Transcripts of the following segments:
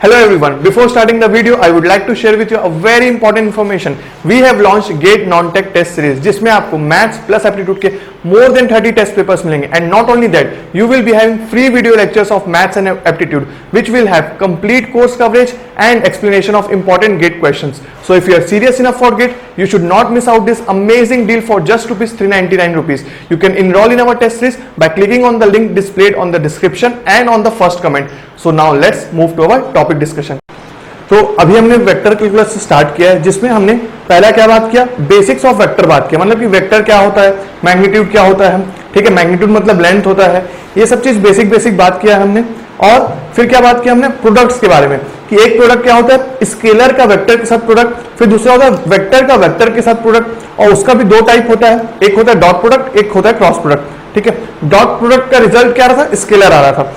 Hello everyone, before starting the video I would like to share with you a very important information. We have launched GATE Non-Tech Test Series जिसमें आपको maths plus aptitude के more than 30 test papers मिलेंगे and not only that you will be having free video lectures of maths and aptitude which will have complete course coverage and explanation of important GATE questions. So if you are serious enough for GATE, you should not miss out this amazing deal for just ₹399. You can enroll in our test series by clicking on the link displayed on the description and on the first comment. So now let's move to our topic discussion. तो अभी हमने vector calculus से start किया है जिसमें हमने पहला क्या बात किया, बेसिक्स ऑफ वेक्टर बात किया, मतलब कि वेक्टर क्या होता है, मैग्नीट्यूड क्या होता है, ठीक है, मैग्नीट्यूड मतलब लेंथ होता है, ये सब चीज बेसिक बात किया हमने। और फिर क्या बात किया हमने, प्रोडक्ट्स के बारे में कि एक प्रोडक्ट क्या होता है, स्केलर का वेक्टर के साथ प्रोडक्ट, फिर दूसरा होता है वेक्टर का वेक्टर के साथ प्रोडक्ट, और उसका भी दो टाइप होता है, एक होता है डॉट प्रोडक्ट, एक होता है क्रॉस प्रोडक्ट, ठीक है। डॉट प्रोडक्ट का रिजल्ट क्या आ रहा था, स्केलर आ रहा था,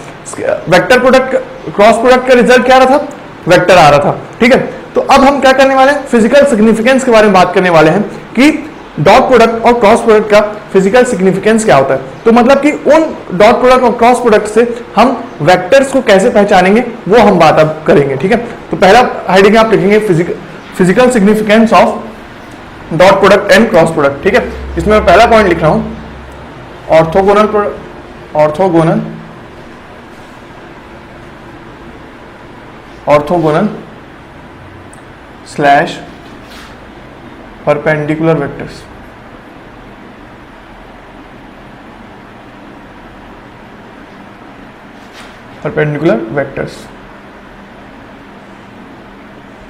वेक्टर प्रोडक्ट क्रॉस प्रोडक्ट का रिजल्ट क्या आ रहा था, वेक्टर आ रहा था, ठीक है। तो अब हम क्या करने वाले हैं, फिजिकल सिग्निफिकेंस के बारे में बात करने वाले हैं कि डॉट प्रोडक्ट और क्रॉस प्रोडक्ट का फिजिकल सिग्निफिकेंस क्या होता है। तो मतलब कि उन डॉट प्रोडक्ट और क्रॉस प्रोडक्ट से हम वेक्टर्स को कैसे पहचानेंगे वो हम बात अब करेंगे, ठीक है। तो पहला हेडिंग आप लिखेंगे physical significance of dot product and cross product, ठीक है। इसमें मैं पहला पॉइंट लिख रहा हूं, orthogonal slash perpendicular vectors. Perpendicular vectors,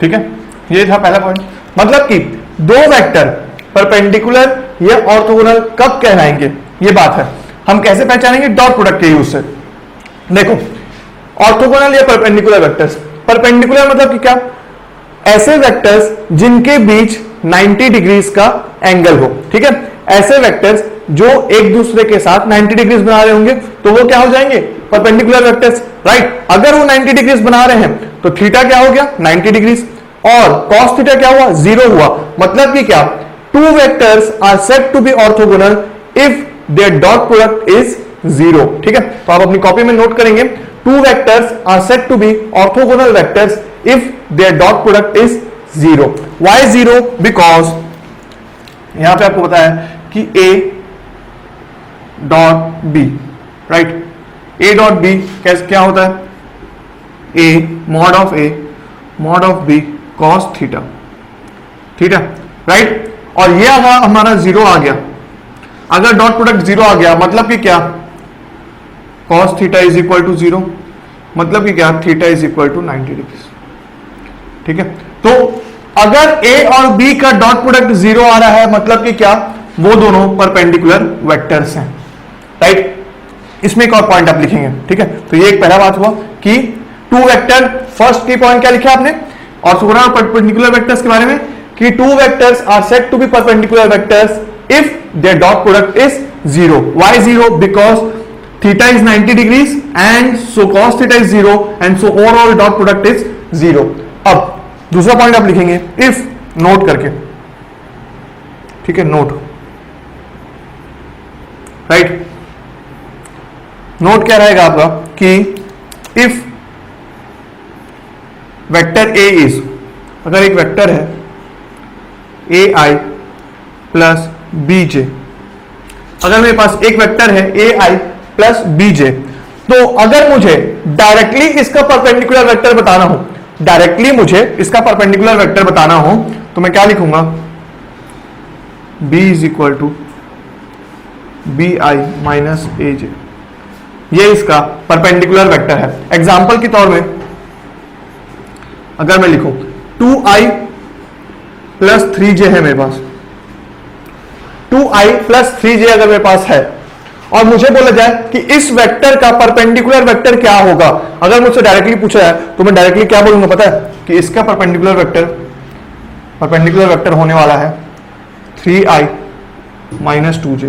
ठीक है, ये था पहला पॉइंट। मतलब कि दो वेक्टर परपेंडिकुलर या ऑर्थोगोनल कब कहलाएंगे, ये बात है। हम कैसे पहचानेंगे, डॉट प्रोडक्ट के यूज से। देखो, ऑर्थोगोनल या परपेंडिकुलर वेक्टर्स, परपेंडिकुलर मतलब कि क्या, ऐसे वेक्टर्स जिनके बीच 90 डिग्रीज का एंगल हो, ठीक है। ऐसे वेक्टर्स जो एक दूसरे के साथ 90 डिग्रीज बना रहे होंगे तो वो क्या हो जाएंगे, परपेंडिकुलर वेक्टर्स, राइट। अगर वो 90 डिग्रीज बना रहे हैं तो थीटा क्या हो गया, 90 डिग्रीज, और कॉस थीटा क्या हुआ, 0 हुआ। मतलब कि क्या, two vectors are said to be orthogonal if their dot product is 0, ठीक है। तो आप अपनी कॉपी में नोट करेंगे, two vectors are said to be orthogonal vectors if their dot product is 0. Why 0? Because यहां पे आपको पता है कि A dot B, right, A dot B क्या होता है, A mod of B cos theta, theta, right. और ये अगर हमारा 0 आ गया, अगर डॉट प्रोडक्ट 0 आ गया मतलब कि क्या, cos theta is equal to 0, मतलब कि क्या, theta is equal to 90 degree, ठीक है। तो अगर A और B का डॉट प्रोडक्ट 0 आ रहा है मतलब कि क्या, वो दोनों परपेंडिकुलर वेक्टर्स हैं, राइट। इसमें एक और पॉइंट आप लिखेंगे, ठीक है। तो ये एक पहला बात हुआ कि टू वेक्टर, फर्स्ट की पॉइंट क्या लिखा आपने, ऑर्थोगोनल और परपेंडिकुलर वेक्टर्स के बारे में कि two vectors are said to be perpendicular vectors if their dot product is 0. Why 0? Because theta is 90 degrees and so cos theta is 0 and so overall dot product is 0. अब दूसरा point आप लिखेंगे if, note करके, ठीक है, note, right. Note क्या रहेगा आपका कि if वेक्टर A is, अगर एक वेक्टर है AI प्लस BJ, अगर मेरे पास एक वेक्टर है AI प्लस BJ, तो अगर मुझे डायरेक्टली इसका परपेंडिकुलर वेक्टर बताना हो, डायरेक्टली मुझे इसका परपेंडिकुलर वेक्टर बताना हो तो मैं क्या लिखूंगा, B is equal to BI minus AJ, ये इसका परपेंडिकुलर वेक्टर है। एग्जाम्पल के तौर में अगर मैं लिखूं 2I प्लस 3J है मेरे पास, 2I प्लस 3J अगर मेरे पास है और मुझे बोला जाए कि इस वेक्टर का परपेंडिकुलर वेक्टर क्या होगा, अगर मुझसे डायरेक्टली पूछा है तो मैं डायरेक्टली क्या बोलूंगा पता है कि इसका परपेंडिकुलर वेक्टर होने वाला है 3I माइनस 2J,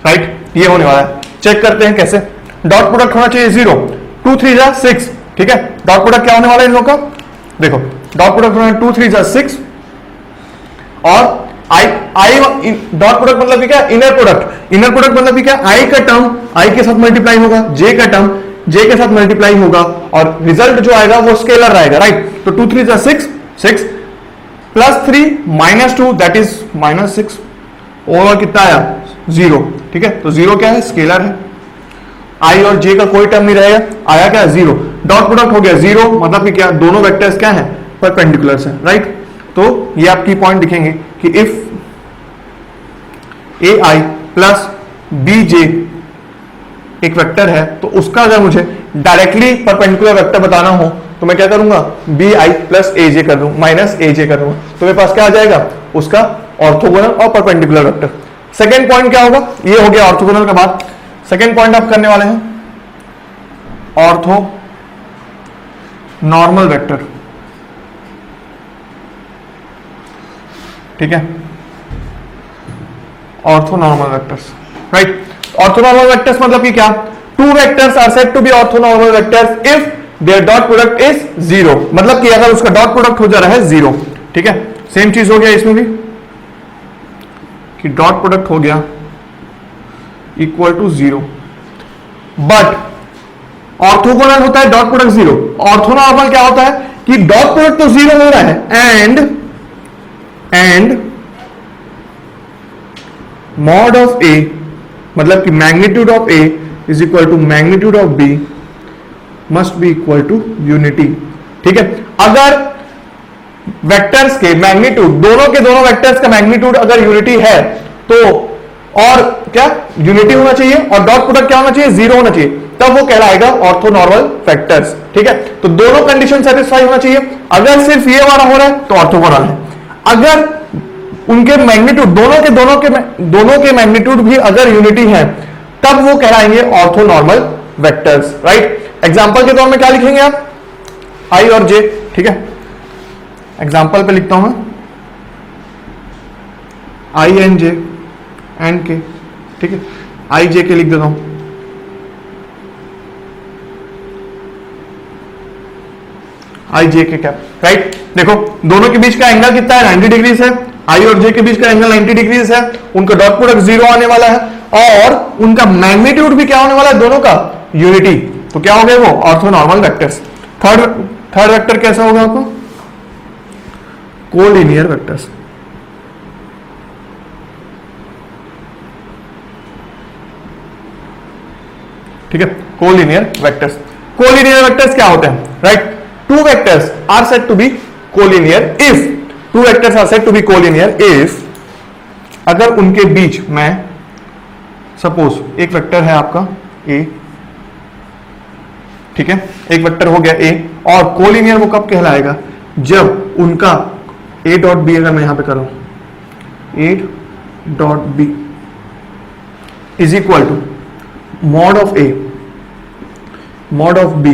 राइट, ये होने वाला है। चेक करते हैं कैसे, डॉट प्रोडक्ट होना चाहिए 0, 2 3 जा 6, ठीक है। डॉट प्रोडक्ट क्या होने वाला है इन लोगों का, देखो डॉट प्रोडक्ट होना है 2 3 जा 6 और आई डॉट प्रोडक्ट मतलब क्या, इनर प्रोडक्ट मतलब क्या, आई का टर्म आई के साथ मल्टीप्लाई होगा, जे का टर्म j के साथ मल्टीप्लाई होगा और रिजल्ट जो आएगा वो स्केलर रहेगा, राइट। तो 2 3 जा 6, 6 plus 3 minus 2 that is minus 6, over कितना आया 0, ठीक है। तो 0 क्या है, स्केलर है, i और j का कोई टर्म नहीं रहेगा, आया क्या 0, डॉट प्रोडक्ट हो गया 0, मतलब कि क्या दोनों वेक्टर्स क्या है, परपेंडिकुलर्स है, राइट। तो ये आपकी पॉइंट दिखेंगे कि इफ ai प्लस bj एक वेक्टर है तो उसका अगर मुझे डायरेक्टली परपेंडिकुलर वेक्टर बताना हो तो मैं क्या करूंगा, bi प्लस aj कर दूं, माइनस aj कर दूंगा, तो मेरे पास क्या आ जाएगा, उसका ऑर्थोगोनल और परपेंडिकुलर वेक्टर। सेकेंड पॉइंट क्या होगा, ये हो गया ऑर्थोगोनल का बात। सेकेंड पॉइंट आप करने वाले हैं ऑर्थो नॉर्मल वेक्टर, ठीक है, orthonormal vectors, right. Orthonormal vectors मतलब कि क्या, two vectors are said to be orthonormal vectors if their dot product is 0, मतलब कि अगर उसका डॉट प्रोडक्ट हो जा रहा है 0, ठीक है। सेम चीज हो गया इसमें भी कि डॉट प्रोडक्ट हो गया इक्वल टू 0, बट ऑर्थोगोनल होता है डॉट प्रोडक्ट 0, ऑर्थोनॉर्मल क्या होता है कि डॉट प्रोडक्ट तो 0 हो रहा है एंड मॉड ऑफ ए, मतलब कि magnitude of A is equal to magnitude of B must be equal to unity, ठीक है। अगर वेक्टर्स के मैग्नीट्यूड, दोनों के दोनों वेक्टर्स का मैग्नीट्यूड अगर यूनिटी है तो, और क्या यूनिटी होना चाहिए और डॉट प्रोडक्ट क्या होना चाहिए, 0 होना चाहिए, तब वो कहलाएगा ऑर्थोनॉर्मल वेक्टर्स, ठीक है। तो दोनों कंडीशन सेटिस्फाई होना चाहिए। अगर सिर्फ ये वाला हो रहा है तो ऑर्थोगोनल है, अगर उनके मैग्नीट्यूड दोनों के मैग्नीट्यूड भी अगर यूनिटी है तब वो कहलाएंगे ऑर्थोनॉर्मल वेक्टर्स, राइट। एग्जांपल के तौर में क्या लिखेंगे आप, i और j, ठीक है। एग्जांपल पे लिखता हूं मैं i and j and k, ठीक है, i j के लिख देता हूं, i j के कैप, राइट। देखो दोनों के बीच का एंगल कितना है, 90 डिग्री है, i और j के बीच का एंगल 90 डिग्री है, उनका डॉट प्रोडक्ट 0 आने वाला है और उनका मैग्नीट्यूड भी क्या होने वाला है, दोनों का यूनिटी, तो क्या हो गए वो ऑर्थोनॉर्मल वेक्टर्स। थर्ड वेक्टर कैसा होगा आपको, कोलिनियर वेक्टर्स, ठीक है, कोलिनियर वेक्टर्स। कोलिनियर वेक्टर्स क्या होते हैं, right. Two vectors are said to be collinear if, two vectors are said to be collinear if, अगर उनके बीच में सपोज एक वेक्टर है आपका a, ठीक है, एक वेक्टर हो गया a, और कोलिनियर वो कब कहलाएगा, जब उनका a डॉट बी, अगर मैं यहां पे करूं a dot B is equal to mod of b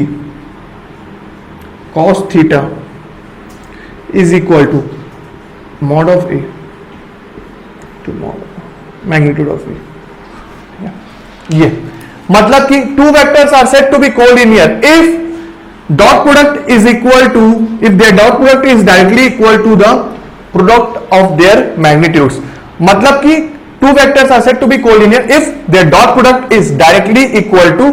cos theta is equal to mod of a to mod magnitude of b। ये मतलब कि two vectors are said to be collinear if dot product is equal to, if their dot product is directly equal to the product of their magnitudes, मतलब कि two vectors are said to be collinear if their dot product is directly equal to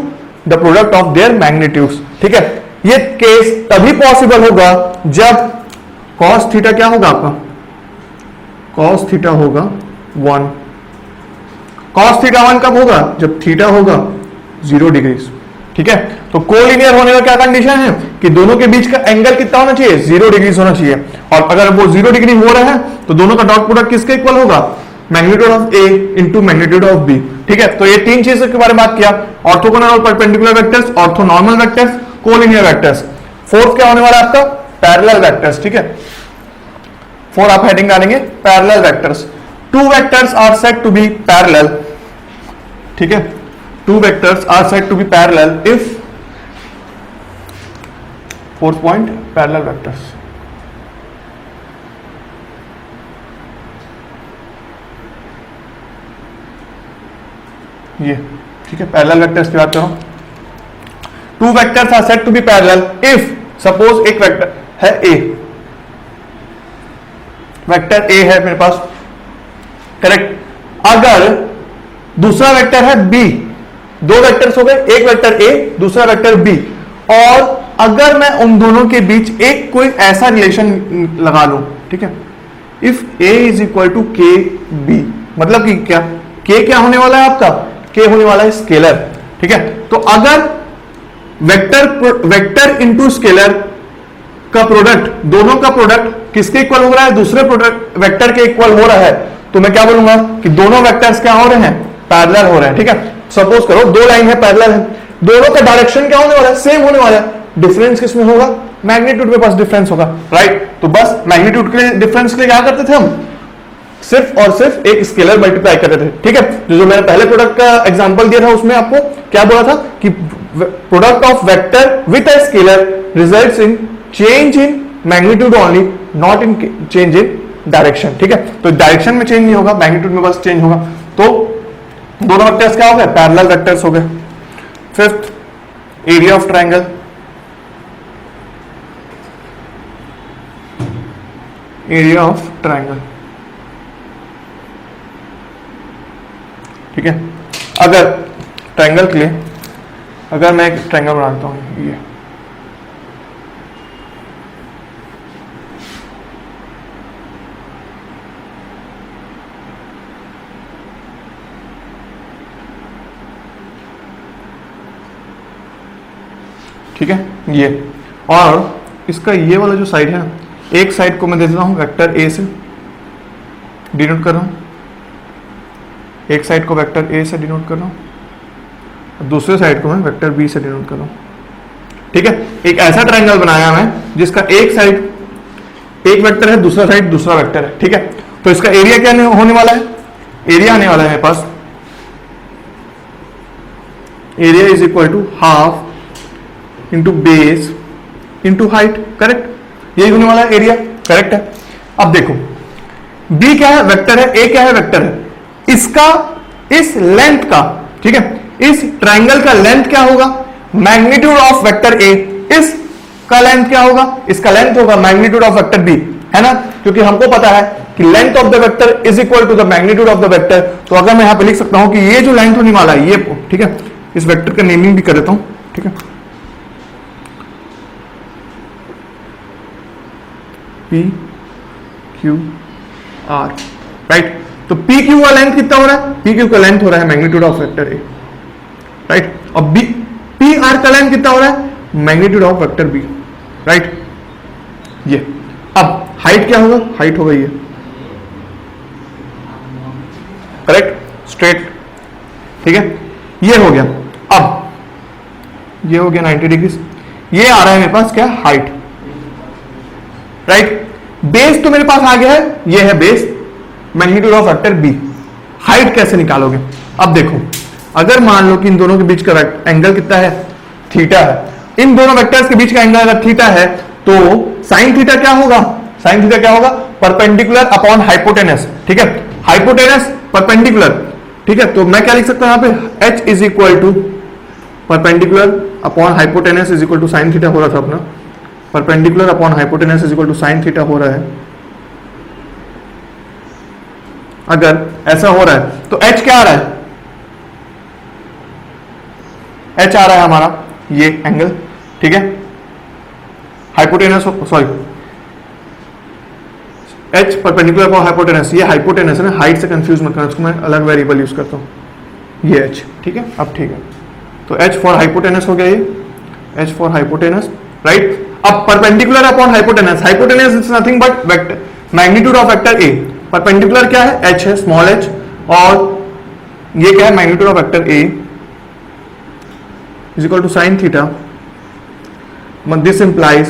the product of their magnitudes, ठीक है। ये case तभी possible होगा जब cos theta क्या होगा आपका, cos थीटा होगा 1, cos थीटा 1 कब होगा, जब थीटा होगा 0 डिग्री, ठीक है। तो कोलिनियर होने का क्या कंडीशन है कि दोनों के बीच का एंगल कितना होना चाहिए, 0 डिग्री होना चाहिए, और अगर वो 0 डिग्री हो रहा है तो दोनों का डॉट प्रोडक्ट किसके इक्वल होगा, magnitude of a into magnitude of b, ठीक है। तो ये तीन चीजों के बारे में बात किया, ऑर्थोगोनल और perpendicular vectors, orthonormal vectors, collinear vectors. Fourth क्या होने वाला है आपका, पैरेलल वेक्टर्स, ठीक है। 4 आप हेडिंग डालेंगे parallel vectors. Two vectors are said to be parallel, ठीक है, two vectors are said to be parallel if, fourth point parallel vectors, ये ठीक है, पैरेलल वेक्टर्स की बात करो। Two vectors are said to be parallel if, suppose एक vector है a, वेक्टर a है मेरे पास, करेक्ट। अगर दूसरा वेक्टर है b, दो वेक्टर्स हो गए, एक वेक्टर ए, दूसरा वेक्टर बी। और अगर मैं उन दोनों के बीच एक कोई ऐसा रिलेशन लगा लूं, ठीक है, if A is equal to K B, मतलब कि क्या, के क्या होने वाला है आपका, के होने वाला है स्केलर, ठीक है। तो अगर वेक्टर इंटू स्केलर का प्रोडक्ट, दोनों का प्रोडक्ट किसके इक्वल हो रहा है, दूसरे प्रोडक्ट वेक्टर के इक्वल हो रहा है, तो मैं क्या बोलूंगा कि दोनों वेक्टर्स क्या हो रहे हैं, पैरेलल हो रहे हैं, ठीक है। सपोज करो दो लाइन है, पैरेलल है, दोनों का डायरेक्शन क्या होने वाला है, सेम होने वाला है। डिफरेंस किसमें होगा, मैग्नीट्यूड में पास डिफरेंस होगा, राइट। तो बस मैग्नीट्यूड के डिफरेंस के लिए क्या करते थे हम, सिर्फ और सिर्फ एक स्केलर मल्टीप्लाई करते थे, ठीक है। जो मैंने पहले प्रोडक्ट का एग्जांपल दिया था उसमें आपको क्या बोला था कि product of vector with a scalar results in change in magnitude only, not in change in direction, ठीक है। तो डायरेक्शन में चेंज नहीं होगा, मैग्नीट्यूड में बस चेंज होगा। तो दोनों वेक्टर्स क्या हो गए, पैरेलल वेक्टर्स हो गए। Fifth, area of triangle. Area of triangle, ठीक है। अगर ट्रायंगल के लिए, अगर मैं एक ट्रायंगल बनाता हूं, ये ठीक है, ये, और इसका ये वाला जो साइड है, एक साइड को मैं दे देता हूं वेक्टर ए से डिनोट कर रहा हूं, एक साइड को वेक्टर ए से डिनोट कर रहा हूं, दूसरे साइड को मैं वेक्टर बी से डिनोट कर रहा हूं, ठीक है। एक ऐसा ट्रायंगल बनाया मैं जिसका एक साइड एक वेक्टर है, दूसरा साइड दूसरा वेक्टर है, ठीक है। तो इसका एरिया क्या होने वाला है, एरिया आने वाला है मेरे पास, area is equal to half into base into height, correct, यही होने वाला है एरिया, करेक्ट है। अब देखो बी क्या है, वेक्टर है, ए क्या है, वेक्टर है, इसका इस लेंथ का, ठीक है, इस ट्रायंगल का लेंथ क्या होगा, मैग्नीट्यूड ऑफ वेक्टर ए, इस का लेंथ क्या होगा, इसका लेंथ होगा मैग्नीट्यूड ऑफ वेक्टर बी, है ना, क्योंकि हमको पता है कि length of the vector is equal to the magnitude of the vector. तो अगर मैं यहां पे लिख सकता हूं कि ये जो लेंथ होने वाला है ये, ठीक है, इस वेक्टर का नेमिंग भी कर देता हूं, ठीक है, पी क्यू आर, राइट। तो पी क्यू का लेंथ कितना हो रहा है, पी क्यू का लेंथ हो रहा है magnitude of vector A, right. और बी पी आर का लेंथ कितना हो रहा है, magnitude of vector B, right. ये अब हाइट क्या होगा, हाइट होगा ये, करेक्ट, स्ट्रेट, ठीक है, ये हो गया। अब ये हो गया 90 डिग्री, ये आ रहा है मेरे पास क्या, हाइट, राइट। बेस तो मेरे पास आ गया है, ये है base, magnitude of vector B. Height कैसे निकालोगे, अब देखो, अगर मान लो कि इन दोनों के बीच का एंगल कितना है, थीटा है, इन दोनों वेक्टर्स के बीच का एंगल अगर थीटा है तो साइन थीटा क्या होगा, साइन थीटा क्या होगा, परपेंडिकुलर अपॉन हाइपोटेनस, ठीक है, हाइपोटेनस परपेंडिकुलर, ठीक है। तो मैं क्या लिख सकता हूं यहां पे, h is equal to perpendicular upon hypotenuse is equal to sine theta हो रहा था अपना, perpendicular upon hypotenuse is equal to sine theta हो रहा है। अगर ऐसा हो रहा है तो h क्या आ रहा है, h आ रहा है हमारा ये एंगल, ठीक है, hypotenuse, sorry h perpendicular upon hypotenuse, ये हाइपोटेनस है ना, हाइट से कंफ्यूज मत करना, उसको मैं अलग वेरिएबल यूज करता हूं, ये h, ठीक है। अब ठीक है, तो h फॉर हाइपोटेनस हो गया, ये h फॉर हाइपोटेनस, राइट। अब perpendicular upon hypotenuse, hypotenuse is nothing but vector magnitude of vector A, perpendicular क्या है, h है, स्मॉल h, और ये क्या है, magnitude of vector a is equal to sin theta. This implies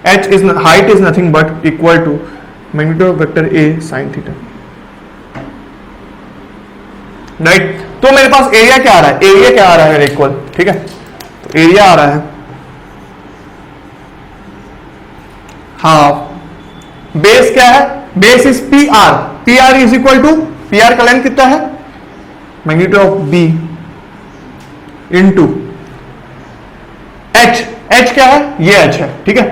h is height is nothing but equal to magnitude of vector a sin theta, right। तो मेरे पास एरिया क्या आ रहा है, एरिया क्या आ रहा है इक्वल, ठीक है, तो एरिया आ रहा है हाफ, बेस क्या है, base is P R, P R is equal to, P R का लेंथ कितना है, magnitude of B into h, h क्या है, ये h है, ठीक है,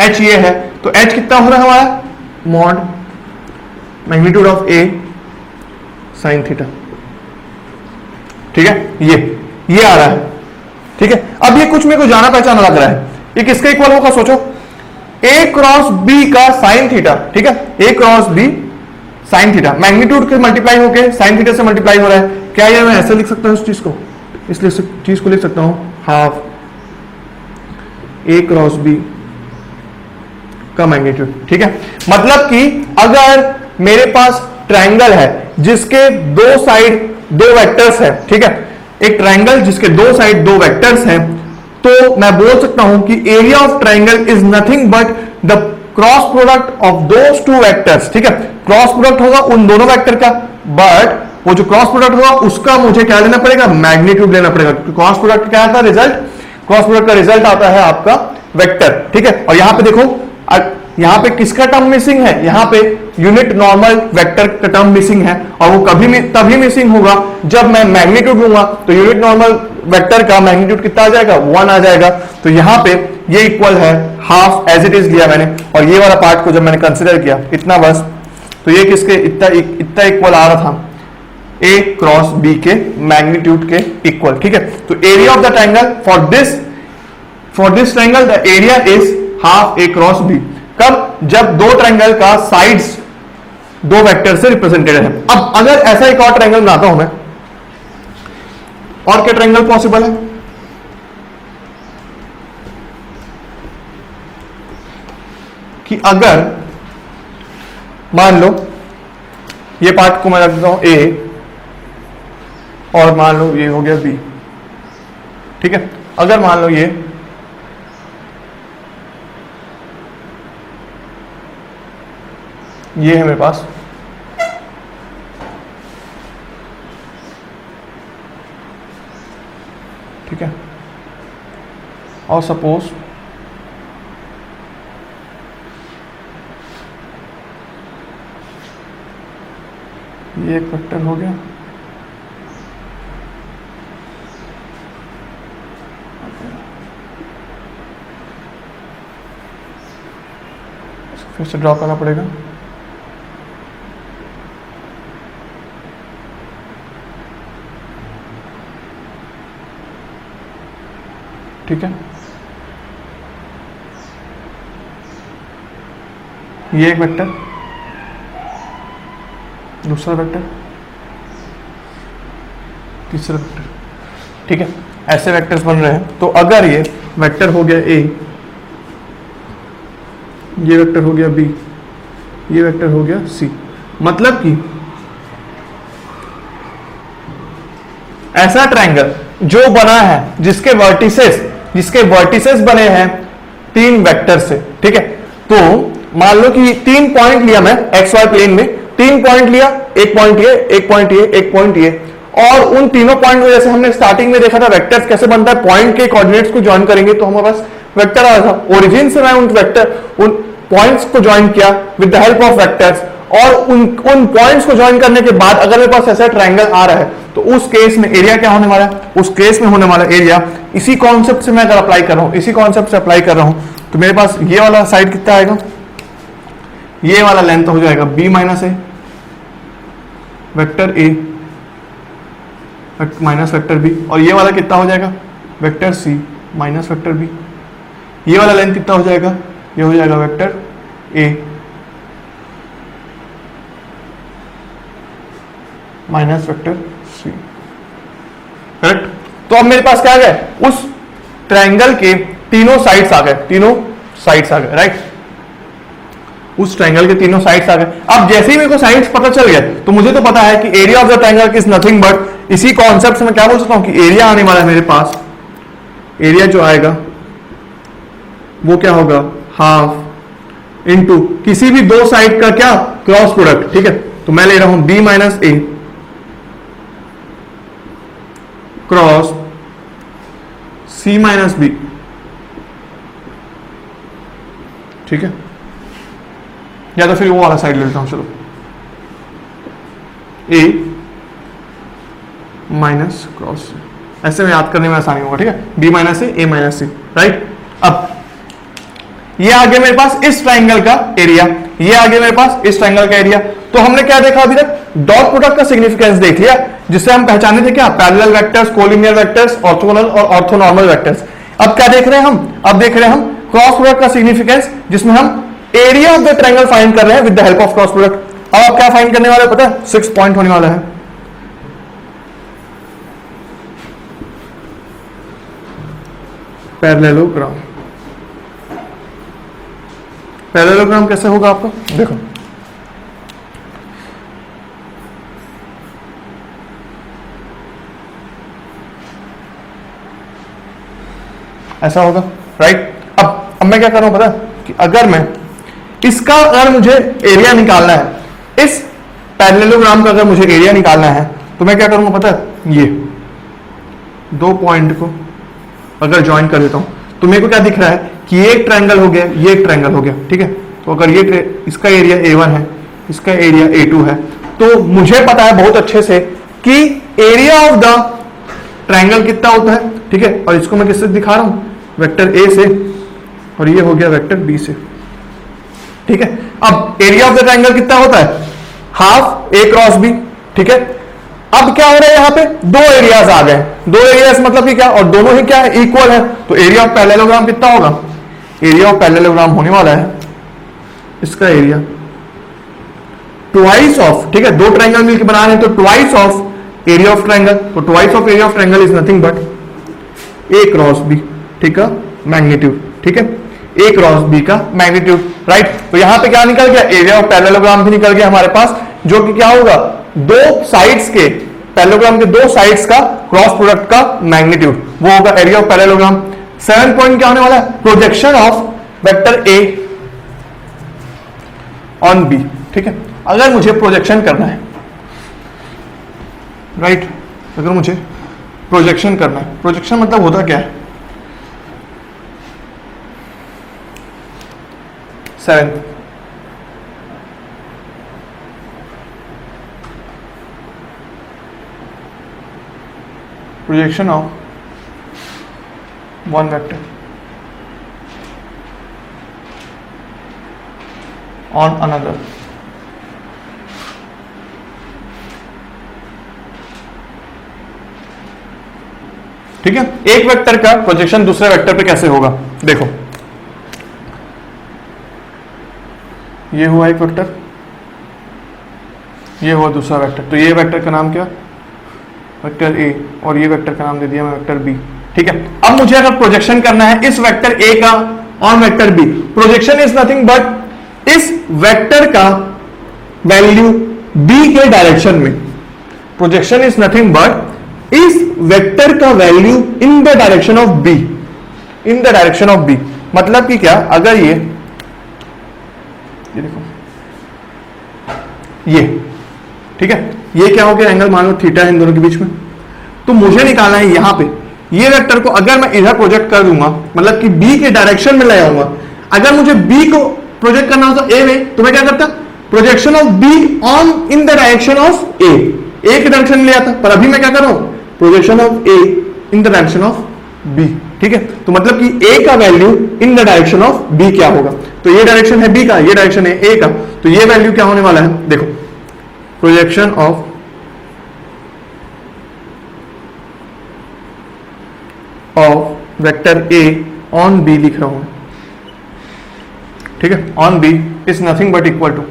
h ये है, तो h कितना हो रहा है हमारा, mod magnitude of a sign theta, ठीक है, ये ये आ रहा है, ठीक है। अब ये कुछ मेरे को जाना पहचाना लग रहा है, ये किसके इक्वल होगा सोचो, ए क्रॉस बी का साइन थीटा, ठीक है, A cross B sine theta, magnitude के मल्टीप्लाई होके साइन थीटा से मल्टीप्लाई हो रहा है। क्या ये मैं ऐसे लिख सकता हूं इस चीज को, इसलिए चीज को लिख सकता हूं हाफ ए क्रॉस बी का मैग्नीट्यूड, ठीक है। मतलब कि अगर मेरे पास ट्रायंगल है जिसके दो साइड दो वेक्टर्स है, ठीक है, एक ट्रायंगल जिसके दो साइड दो वेक्टर्स हैं, तो मैं बोल सकता हूं कि area of triangle is nothing but the cross product of those two vectors, ठीक है। क्रॉस प्रोडक्ट होगा उन दोनों वेक्टर का, बट वो जो क्रॉस प्रोडक्ट होगा उसका मुझे क्या लेना पड़ेगा, मैग्नीट्यूड लेना पड़ेगा। क्रॉस प्रोडक्ट क्या आता है रिजल्ट, क्रॉस प्रोडक्ट का रिजल्ट आता है आपका वेक्टर, ठीक है। और यहां पे देखो, यहां पे किसका टर्म मिसिंग है, यहां पे यूनिट नॉर्मल वेक्टर का टर्म मिसिंग है, और वो तभी मिसिंग होगा जब मैं मैग्नीट्यूड लूंगा, तो यूनिट नॉर्मल वेक्टर का मैग्नीट्यूड कितना आ जाएगा, 1 आ जाएगा। तो यहां पे ये इक्वल है हाफ, एज इट इज लिया मैंने, और ये वाला पार्ट को जब मैंने कंसिडर किया इतना बस, तो ये किसके इतना इक्वल आ रहा था, ए क्रॉस बी के मैग्नीट्यूड के इक्वल, ठीक है। तो area of the triangle for this triangle the area is half A cross B. कब, जब दो ट्रायंगल का साइड्स दो वेक्टर से रिप्रेजेंटेड है। अब अगर ऐसा एक और ट्रायंगल बनाता हूं मैं, और क्या ट्रायंगल पॉसिबल है, कि अगर मान लो ये पार्ट को मैं रख देता हूं ए, और मान लो ये हो गया बी, ठीक है। अगर मान लो ये है मेरे पास, ठीक है, और सपोज ये एक वेक्टर हो गया, फिर से ड्रॉ करना पड़ेगा, ठीक है। ये एक वेक्टर, दूसरा वेक्टर, तीसरा वेक्टर, ठीक है, ऐसे वेक्टर्स बन रहे हैं। तो अगर ये वेक्टर हो गया ए, ये वेक्टर हो गया बी, ये वेक्टर हो गया सी, मतलब कि ऐसा ट्रायंगल जो बना है जिसके वर्टिसेस बने हैं तीन वेक्टर से, ठीक है। तो मान लो कि 3 पॉइंट लिया मैं एक्स वाई प्लेन में, 3 पॉइंट लिया, एक पॉइंट ये, एक पॉइंट ये, एक पॉइंट ये, और उन तीनों पॉइंट में जैसे हमने स्टार्टिंग में देखा था वेक्टर्स कैसे बनता है, पॉइंट के कोऑर्डिनेट्स को ज्वाइन करेंगे तो हमारे पास वेक्टर आ रहा था। ओरिजिन से मैं उन पॉइंट्स को ज्वाइन किया with the help of vectors, और उन पॉइंट्स को ज्वाइन करने के बाद अगर मेरे पास ऐसा ट्रायंगल आ रहा है तो उस केस में एरिया क्या होने वाला है, उस केस में होने वाला एरिया, इसी कॉन्सेप्ट से मैं अगर अप्लाई कर रहा हूं, इसी कॉन्सेप्ट से अप्लाई कर रहा हूं, तो मेरे पास ये वाला साइड कितना आएगा, ये वाला लेंथ हो जाएगा b minus A vector A minus vector B, और ये वाला कितना हो जाएगा vector C minus vector B. ये वाला लेंथ कितना हो जाएगा, ये हो जाएगा vector A minus vector C, correct. तो अब मेरे पास क्या आ गया, उस ट्रायंगल के तीनों साइड्स आ गए, राइट, उस ट्रायंगल के तीनों साइड्स आ गए। अब जैसे ही मेरे को साइड्स पता चल गया तो मुझे तो पता है कि area of the triangle is nothing but, इसी कॉन्सेप्ट से मैं क्या बोल सकता हूं कि एरिया आने वाला है मेरे पास, एरिया जो आएगा वो क्या होगा, हाफ इंटू किसी भी दो साइड का क्या, क्रॉस प्रोडक्ट, ठीक है। तो मैं ले रहा हूं b माइनस ए क्रॉस c माइनस बी, ठीक है, या तो फिर वो वाला साइड ले लेता हूं, चलो a माइनस क्रॉस, ऐसे में याद करने में आसानी होगा, ठीक है, b माइनस ए माइनस सी, राइट। अब ये आ गया मेरे पास इस ट्रायंगल का एरिया, ये आ गया मेरे पास इस ट्रायंगल का एरिया। तो हमने क्या देखा अभी तक, डॉट प्रोडक्ट का सिग्निफिकेंस देख लिया, जिससे हम पहचाने थे क्या, parallel vectors, collinear vectors, orthogonal और ऑर्थोनॉर्मल वेक्टर्स। अब क्या देख रहे हैं हम, अब देख रहे हैं हम क्रॉस प्रोडक्ट का सिग्निफिकेंस, जिसमें हम area of the triangle find कर रहे हैं with the help of cross product. अब आप क्या फाइंड करने वाले पता है, 6 पॉइंट होने वाला है। पैरेललोग्राम, पैरेललोग्राम कैसे होगा आपका, देखो ऐसा होगा, राइट। अब मैं क्या कर रहा हूं पता कि अगर मैं इसका, अगर मुझे एरिया निकालना है, इस पैरेललोग्राम का अगर मुझे एरिया निकालना है, तो मैं क्या करूंगा पता है, ये दो पॉइंट को अगर ज्वाइन कर देता हूं तो मेरे को क्या दिख रहा है कि ये एक ट्रायंगल हो गया, ये एक ट्रायंगल हो गया, ठीक है। तो अगर ये इसका एरिया A1 है, इसका एरिया A2 है, तो मुझे पता है बहुत अच्छे से कि एरिया ऑफ द ट्रायंगल कितना होता है, ठीक है। और इसको मैं किससे दिखा रहा हूं, वेक्टर A से, और ये हो गया वेक्टर B से, ठीक है। अब एरिया ऑफ द ट्रायंगल कितना होता है, हाफ A क्रॉस B, ठीक है। अब क्या हो रहा है, यहां पे दो एरियाज आ गए, दो एरियाज मतलब कि क्या, और दोनों ही क्या है, इक्वल है। तो एरिया ऑफ पैरेललोग्राम कितना होगा, एरिया ऑफ पैरेललोग्राम होने वाला है इसका एरिया ट्वाइस ऑफ, ठीक है, दो ट्रायंगल मिलकर बना रहे हैं तो twice of area of triangle. तो twice of area of triangle is nothing but A cross B, ठीक है, मैग्नीट्यूड, ठीक है, A क्रॉस B का मैग्नीट्यूड, राइट। तो यहां पे क्या निकल गया, एरिया ऑफ पैरेललोग्राम भी निकल गया हमारे पास, जो कि क्या होगा, दो साइड्स के, पैरेललोग्राम के दो साइड्स का क्रॉस प्रोडक्ट का मैग्नीट्यूड, वो होगा एरिया ऑफ पैरेललोग्राम। 7 पॉइंट क्या होने वाला है, projection of vector A on B, ठीक है। अगर मुझे प्रोजेक्शन करना है, राइट, अगर मुझे प्रोजेक्शन करना है, प्रोजेक्शन मतलब होता क्या है, 7 projection of one vector on another, ठीक है। एक वेक्टर का प्रोजेक्शन दूसरे वेक्टर पे कैसे होगा, देखो ये हुआ एक वेक्टर, ये हुआ दूसरा वेक्टर, तो ये वेक्टर का नाम क्या, वेक्टर A, और ये वेक्टर का नाम दे दिया मैं वेक्टर B, ठीक है। अब मुझे अगर प्रोजेक्शन करना है इस वेक्टर A का on vector B, projection is nothing but इस वेक्टर का वैल्यू B के डायरेक्शन में, प्रोजेक्शन इज नथिंग बट इस वेक्टर का value in the direction of B, in the direction of B, मतलब कि क्या, अगर ये देखो ये, ठीक है, ये क्या हो गया, एंगल मान लो थीटा है इन दोनों के बीच में। तो मुझे निकालना है यहां पे ये वेक्टर को, अगर मैं इधर प्रोजेक्ट कर दूंगा, मतलब कि B के डायरेक्शन में ले आऊंगा। अगर मुझे B को प्रोजेक्ट करना होता A में, तो मैं क्या करता, projection of B on in the direction of A के डायरेक्शन में ले आता, पर अभी मैं क्या कर रहा हूं, projection of A in the direction of B, ठीक है। तो मतलब कि A का value in the direction of B क्या होगा, तो ये डायरेक्शन है B का, ये डायरेक्शन है A का, तो ये वैल्यू क्या होने वाला है, देखो projection of vector A on B लिख रहा हूं, ठीक है, on B is nothing but equal to,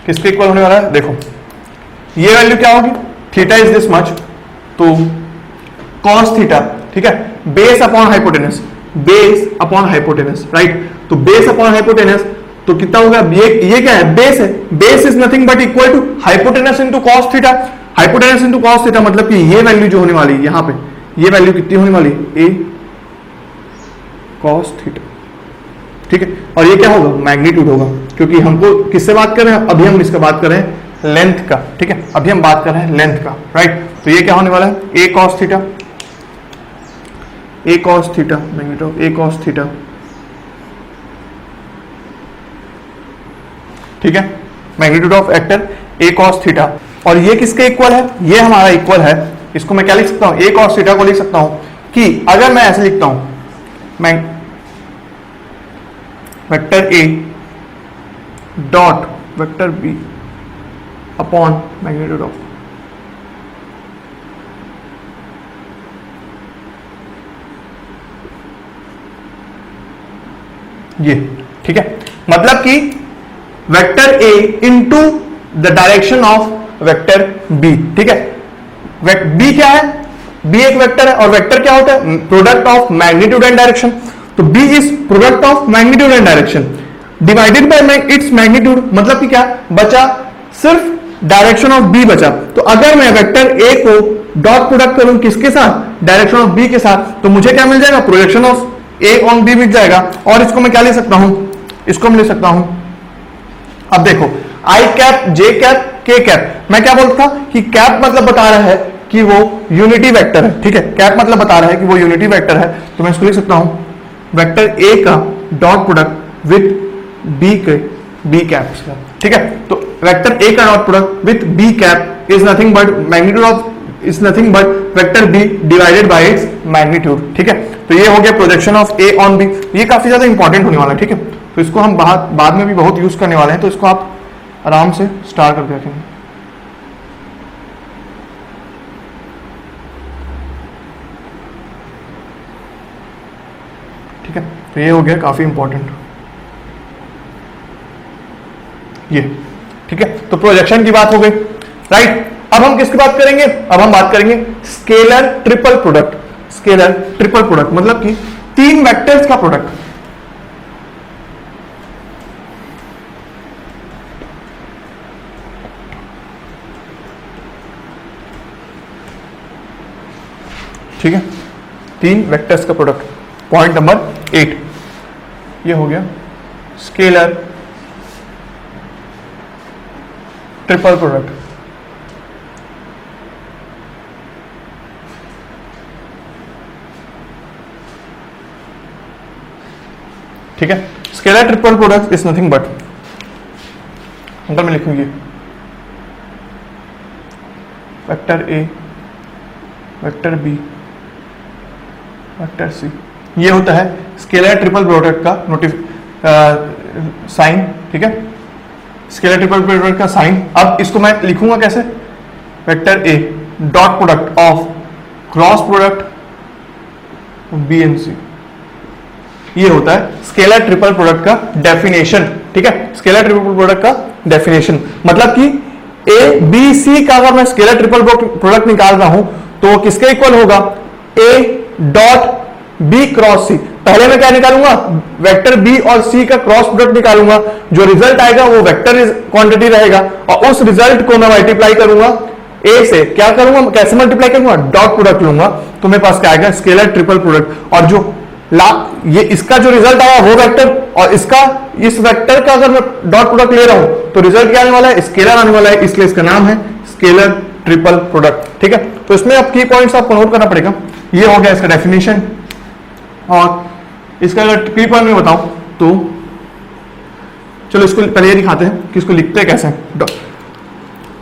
किसके इक्वल होने वाला है, देखो ये वैल्यू क्या होगी, थीटा इज दिस मच, तो कॉस थीटा, ठीक है, base upon hypotenuse, base upon hypotenuse, right. तो बेस अपॉन हाइपोटेनस तो कितना होगा, ये क्या है, बेस है, base is nothing but equal to hypotenuse into cos theta, hypotenuse into cos theta, मतलब कि ये वैल्यू जो होने वाली है यहां पे, ये वैल्यू कितनी होने वाली है, A कॉस थीटा, ठीक है। और ये क्या होगा, मैग्नीट्यूड होगा, क्योंकि हमको किससे बात कर रहे हैं, अभी हम इसका बात कर रहे हैं लेंथ का, ठीक है, अभी हम बात कर रहे हैं लेंथ का, राइट। तो ये क्या होने वाला है, A cos theta, A cos theta, magnitude of A cos theta, ठीक है, magnitude of vector A cos theta. और ये किसके इक्वल है, ये हमारा इक्वल है, इसको मैं क्या लिख सकता हूं, A cos थीटा को लिख सकता हूं कि अगर मैं ऐसे लिखता हूं, मैं vector A dot vector B upon magnitude of, ये ठीक है। मतलब कि vector A into the direction of vector B, ठीक है। बी क्या है, बी एक वेक्टर है और वेक्टर क्या होता है, product of magnitude and direction. तो B is product of magnitude and direction divided by its magnitude, मतलब कि क्या बचा, सिर्फ डायरेक्शन ऑफ बी बचा। तो अगर मैं vector A co dot product करूं किसके साथ, डायरेक्शन ऑफ बी के साथ, तो मुझे क्या मिल जाएगा, projection of A on B मिल जाएगा। और इसको मैं क्या ले सकता हूं, इसको मैं ले सकता हूं, अब देखो आई कैप, जे कैप, के कैप। मैं क्या बोलता था कि कैप मतलब बता रहा है कि वो यूनिटी वेक्टर है, ठीक है। कैप मतलब बता रहा है कि वो यूनिटी वेक्टर है, तो मैं इसको लिख सकता हूं वेक्टर ए का डॉट प्रोडक्ट विथ बी के बी कैप्स का, ठीक है। तो वेक्टर ए का dot product with B cap is nothing but magnitude of is nothing but vector B divided by its magnitude, ठीक है। तो ये हो गया projection of A on B. ये काफी ज्यादा इंपॉर्टेंट होने वाला है, ठीक है। तो इसको हम बाद में भी बहुत यूज करने वाले हैं, तो इसको आप आराम से स्टार करके रखेंगे। ठीक है, तो ये हो गया काफी इंपॉर्टेंट ये, ठीक है। तो प्रोजेक्शन की बात हो गई, राइट। अब हम किसकी बात करेंगे, अब हम बात करेंगे scalar triple product. Scalar triple product मतलब कि तीन वेक्टर्स का प्रोडक्ट, ठीक है, तीन वेक्टर्स का प्रोडक्ट। पॉइंट नंबर 8 ये हो गया स्केलर ट्रिपल प्रोडक्ट। ठीक है, scalar triple product is nothing but, अंकल मैं लिखूंगी vector A, vector B, vector C. ये होता है स्केलर ट्रिपल प्रोडक्ट का साइन, ठीक है। स्केलर ट्रिपल प्रोडक्ट का साइन। अब इसको मैं लिखूंगा कैसे, vector A dot product of cross product B and C. ये होता है स्केलर ट्रिपल प्रोडक्ट का डेफिनेशन, ठीक है। स्केलर ट्रिपल प्रोडक्ट का डेफिनेशन मतलब कि ए बी सी का अगर मैं स्केलर ट्रिपल प्रोडक्ट निकाल रहा हूं तो किसके इक्वल होगा, ए डॉट बी क्रॉस सी। पहले मैं क्या निकालूंगा, वेक्टर बी और सी का क्रॉस प्रोडक्ट निकालूंगा। जो रिजल्ट आएगा वो वेक्टर क्वांटिटी रहेगा और उस रिजल्ट को मैं मल्टीप्लाई करूंगा ए से। क्या करूंगा, कैसे मल्टीप्लाई करूंगा, डॉट प्रोडक्ट लूंगा, तो मेरे पास क्या आएगा, स्केलर ट्रिपल प्रोडक्ट। और जो ये इसका जो रिजल्ट आया वो वेक्टर, और इसका इस वेक्टर का अगर मैं डॉट प्रोडक्ट ले रहा हूं तो रिजल्ट क्या आने वाला है, स्केलर आने वाला है, इसलिए इसका नाम है स्केलर ट्रिपल प्रोडक्ट, ठीक है। तो इसमें अब की पॉइंट्स आपको नोट करना पड़ेगा। ये हो गया इसका डेफिनेशन, और इसका अगर की पॉइंट में बताऊं तो चलो इसको पहले ये दिखाते हैं कि इसको लिखते हैं कैसे।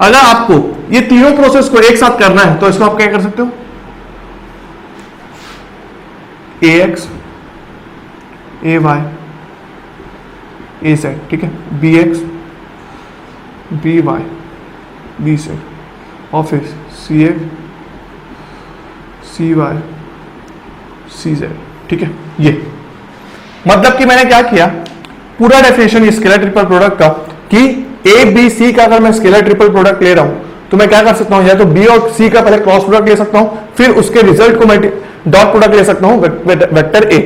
अगर आपको ये तीनों प्रोसेस को एक साथ करना है तो इसको आप क्या कर सकते हो, A X, A Y, A Z, ठीक है, B X, B Y, B Z, और फिर C X, C Y, C Z, ठीक है। ये मतलब कि मैंने क्या किया, पूरा डेफिनेशन स्केलर ट्रिपल प्रोडक्ट का कि ए बी सी का अगर मैं स्केलर ट्रिपल प्रोडक्ट ले रहा हूं तो मैं क्या कर सकता हूं, या तो बी और सी का पहले क्रॉस प्रोडक्ट ले सकता हूं, फिर उसके रिजल्ट को मैं डॉट प्रोडक्ट ले सकता हूं वेक्टर ए,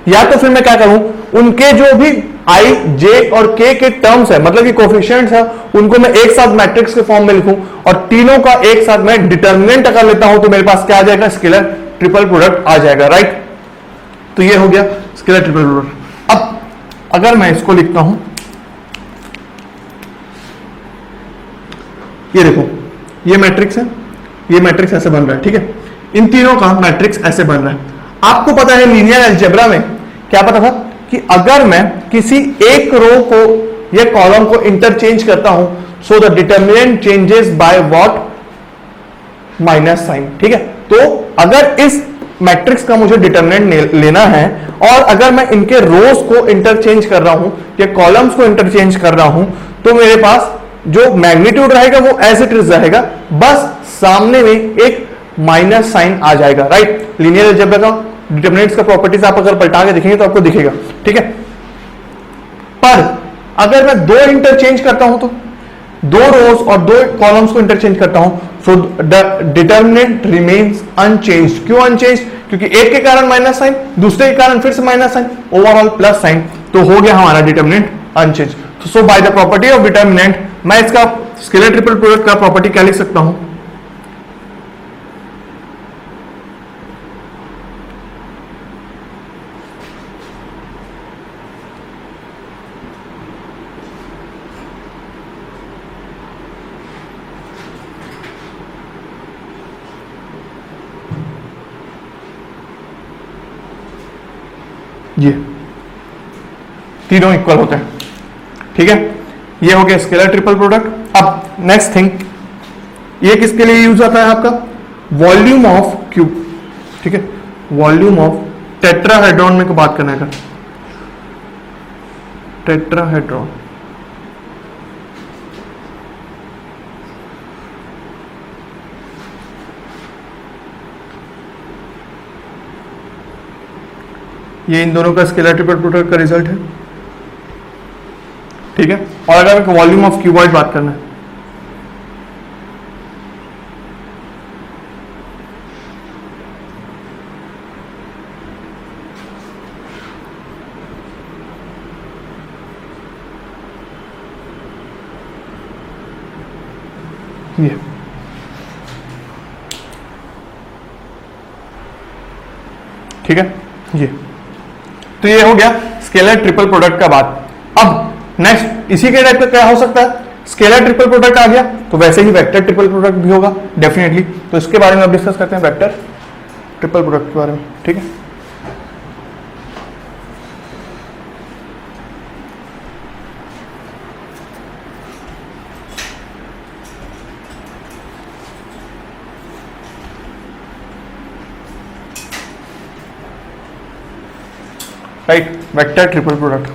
या तो फिर मैं क्या करूं, उनके जो भी आई जे और के टर्म्स है, मतलब कि कोफिशिएंट्स है, उनको मैं एक साथ मैट्रिक्स के फॉर्म में लिखूं और तीनों का एक साथ मैं डिटर्मिनेंट अगर लेता हूं तो मेरे पास क्या आ जाएगा, स्केलर ट्रिपल प्रोडक्ट आ जाएगा, राइट। तो ये हो गया स्केलर ट्रिपल प्रोडक्ट। अब अगर मैं इसको लिखता हूं, ये देखो ये मैट्रिक्स है, ये मैट्रिक्स ऐसे बन रहा है, ठीक है। इन तीनों का मैट्रिक्स ऐसे बन रहा है। आपको पता है लीनियर अलजेब्रा में क्या पता था कि अगर मैं किसी एक रो को या कॉलम को इंटरचेंज करता हूं so the determinant changes by what, minus sign, ठीक है। तो अगर इस मैट्रिक्स का मुझे डिटर्मिनेंट लेना है और अगर मैं इनके रोज को इंटरचेंज कर रहा हूं या कॉलम्स को इंटरचेंज कर रहा हूं तो मेरे पास जो मैग्नीट्यूड रहेगा वो एज इट इज रहेगा, बस सामने में एक माइनस साइन आ जाएगा, राइट। लीनियर अलजेब्रा का डिटरमिनेंट्स का प्रॉपर्टीज आप अगर पलटा के देखेंगे तो आपको दिखेगा, ठीक है। पर अगर मैं दो इंटरचेंज करता हूं, तो दो रोज और दो कॉलम्स को इंटरचेंज करता हूं, so the determinant remains unchanged. क्यों अनचेंज्ड? क्योंकि एक के कारण माइनस साइन, दूसरे के कारण फिर से minus sign, overall plus sign, तो हो गया हमारा determinant unchange. So by the property of determinant मैं इसका स्केलर ट्रिपल प्रोडक्ट का प्रॉपर्टी क्या लिख सकता हूं? ये तीनों इक्वल होते हैं, ठीक है। ये हो गया स्केलर ट्रिपल प्रोडक्ट। अब नेक्स्ट थिंग, ये किसके लिए यूज होता है? आपका वॉल्यूम ऑफ क्यूब, ठीक है। वॉल्यूम ऑफ टेट्राहेड्रॉन में को बात करना है, टेट्राहेड्रॉन। ये इन दोनों का स्केलर ट्रिपल प्रोडक्ट का रिजल्ट है, ठीक है। और अगर वॉल्यूम ऑफ क्यूबॉइड बात करना है, ये ठीक है, ये तो ये हो गया स्केलर ट्रिपल प्रोडक्ट का बात। अब नेक्स्ट इसी के टाइप का क्या हो सकता है? स्केलर ट्रिपल प्रोडक्ट आ गया तो वैसे ही वेक्टर ट्रिपल प्रोडक्ट भी होगा डेफिनेटली। तो इसके बारे में अब डिस्कस करते हैं, वेक्टर ट्रिपल प्रोडक्ट के बारे में, ठीक है। Right, vector triple product.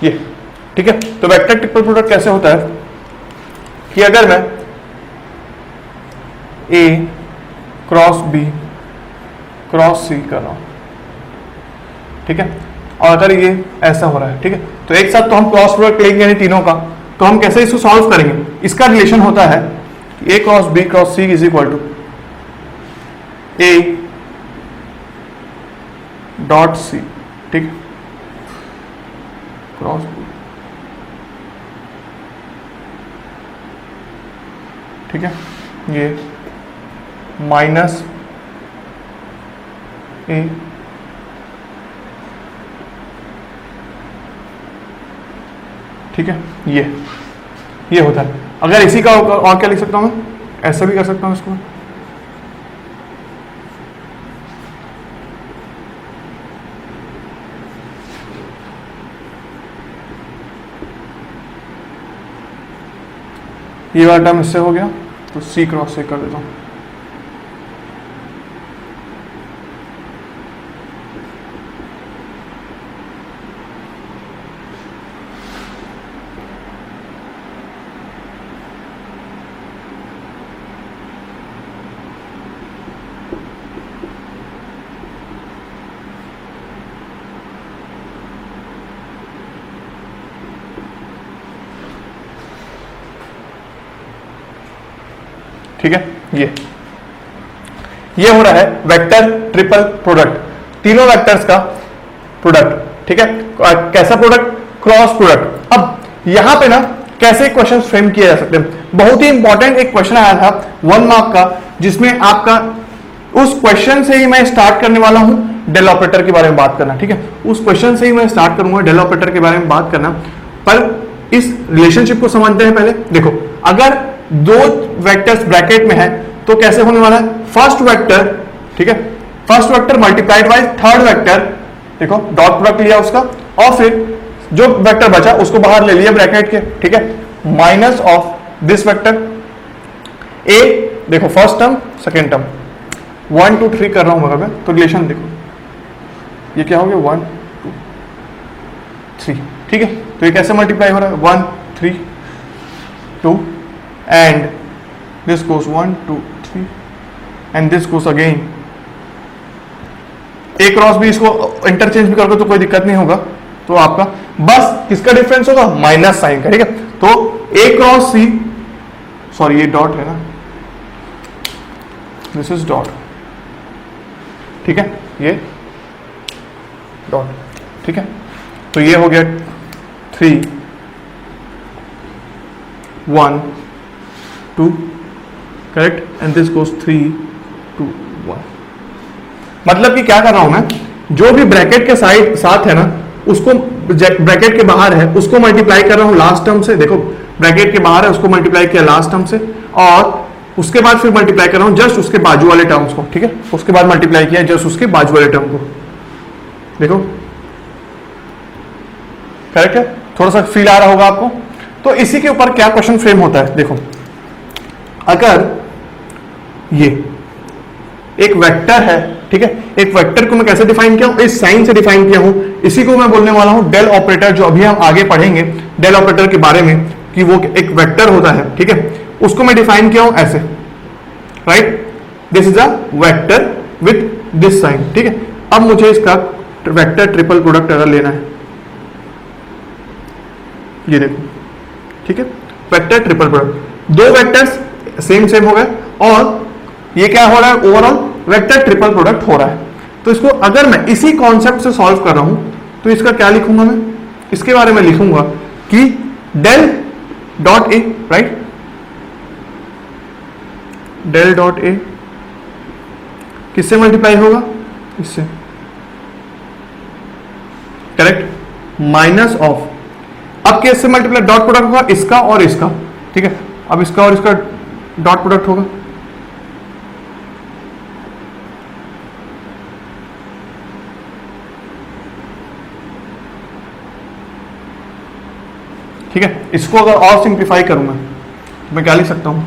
ये ठीक है। तो वेक्टर ट्रिपल प्रोडक्ट कैसे होता है कि अगर मैं ए क्रॉस बी क्रॉस सी कर रहा हूं, ठीक है, और अगर ये ऐसा हो रहा है, ठीक है, तो एक साथ तो हम क्रॉस प्रोडक्ट लेंगे यानी तीनों का। तो हम कैसे इसको सॉल्व करेंगे? इसका रिलेशन होता है A cross B cross C is equal to A dot C, ठीक है, क्रॉस बी, ठीक है, ये माइनस ए ठीक है, ये होता है। अगर इसी का और क्या लिख सकता हूं मैं? ऐसा भी कर सकता हूं इसको, ये वाला टर्म इससे हो गया तो सी क्रॉस से कर देता हूं। ठीक है, ये हो रहा है वेक्टर ट्रिपल प्रोडक्ट, तीनों वेक्टर्स का प्रोडक्ट, ठीक है। कैसा प्रोडक्ट? Cross product. अब यहां पे ना कैसे क्वेश्चन फ्रेम किए जा सकते हैं? बहुत ही इंपॉर्टेंट एक क्वेश्चन आया था 1 मार्क का, जिसमें आपका उस क्वेश्चन से ही मैं स्टार्ट करने वाला हूं डेल ऑपरेटर के बारे में बात करना, ठीक है। उस क्वेश्चन से ही मैं स्टार्ट करूंगा डेल ऑपरेटर के बारे में बात करना। पर इस रिलेशनशिप को समझते हैं पहले। देखो, अगर दो वेक्टर्स ब्रैकेट में है तो कैसे होने वाला है? फर्स्ट वेक्टर, ठीक है, first vector multiplied by third vector, देखो डॉट प्रोडक्ट लिया उसका, और फिर जो वेक्टर बचा उसको बाहर ले लिया ब्रैकेट के, ठीक है, minus of this vector A, देखो फर्स्ट टर्म सेकेंड टर्म 1 2 3 कर रहा हूं मैं, तो रिलेशन देखो ये क्या हो गया 1 2 3, ठीक है। तो ये कैसे मल्टीप्लाई हो रहा है 1 3 2 and this goes 1 2 3 and this goes again. A cross भी इसको इंटरचेंज भी करोगे तो कोई दिक्कत नहीं होगा, तो आपका बस किसका डिफरेंस होगा माइनस साइन का, ठीक है। तो ए क्रॉस सी, सॉरी ये डॉट है ना, दिस इज डॉट, ठीक है, ये डॉट, ठीक है। तो ये हो गया 3 1 2 करेक्ट एंड दिस गोस 3 2 1। मतलब कि क्या कर रहा हूं मैं, जो भी ब्रैकेट के साइड साथ है ना उसको, ब्रैकेट के बाहर है उसको मल्टीप्लाई कर रहा हूं लास्ट टर्म से, देखो ब्रैकेट के बाहर है उसको मल्टीप्लाई किया लास्ट टर्म से, और उसके बाद फिर मल्टीप्लाई कर रहा हूं जस्ट उसके बाजू वाले टर्म्स को, ठीक है। उसके बाद मल्टीप्लाई किया जस्ट उसके बाजू वाले टर्म को, देखो करेक्ट है, थोड़ा सा फील आ रहा होगा आपको। तो इसी के ऊपर क्या क्वेश्चन फ्रेम होता है, देखो अगर ये एक वेक्टर है, ठीक है, एक वेक्टर को मैं कैसे डिफाइन किया हूं, इस साइन से डिफाइन किया हूं, इसी को मैं बोलने वाला हूं डेल ऑपरेटर, जो अभी हम आगे पढ़ेंगे डेल ऑपरेटर के बारे में कि वो एक वेक्टर होता है, ठीक है, उसको मैं डिफाइन किया हूं ऐसे, right, this is a vector with this sign, ठीक है। अब मुझे इसका वेक्टर ट्रिपल प्रोडक्ट अगर लेना है, ये देखो, ठीक है, वेक्टर ट्रिपल प्रोडक्ट, दो वेक्टर्स सेम हो गए और ये क्या हो रहा है ओवरऑल वेक्टर ट्रिपल प्रोडक्ट हो रहा है। तो इसको अगर मैं इसी कॉन्सेप्ट से सॉल्व कर रहा हूं तो इसका क्या लिखूंगा मैं, इसके बारे में लिखूंगा कि del dot A, right, del dot A किससे मल्टीप्लाई होगा, इससे, करेक्ट, माइनस ऑफ, अब किससे मल्टीप्लाई, डॉट प्रोडक्ट होगा इसका और इसका, ठीक है। अब इसका और इसका डॉट प्रोडक्ट होगा, ठीक है। इसको अगर और सिंप्लीफाई करूंगा तो मैं क्या लिख सकता हूं,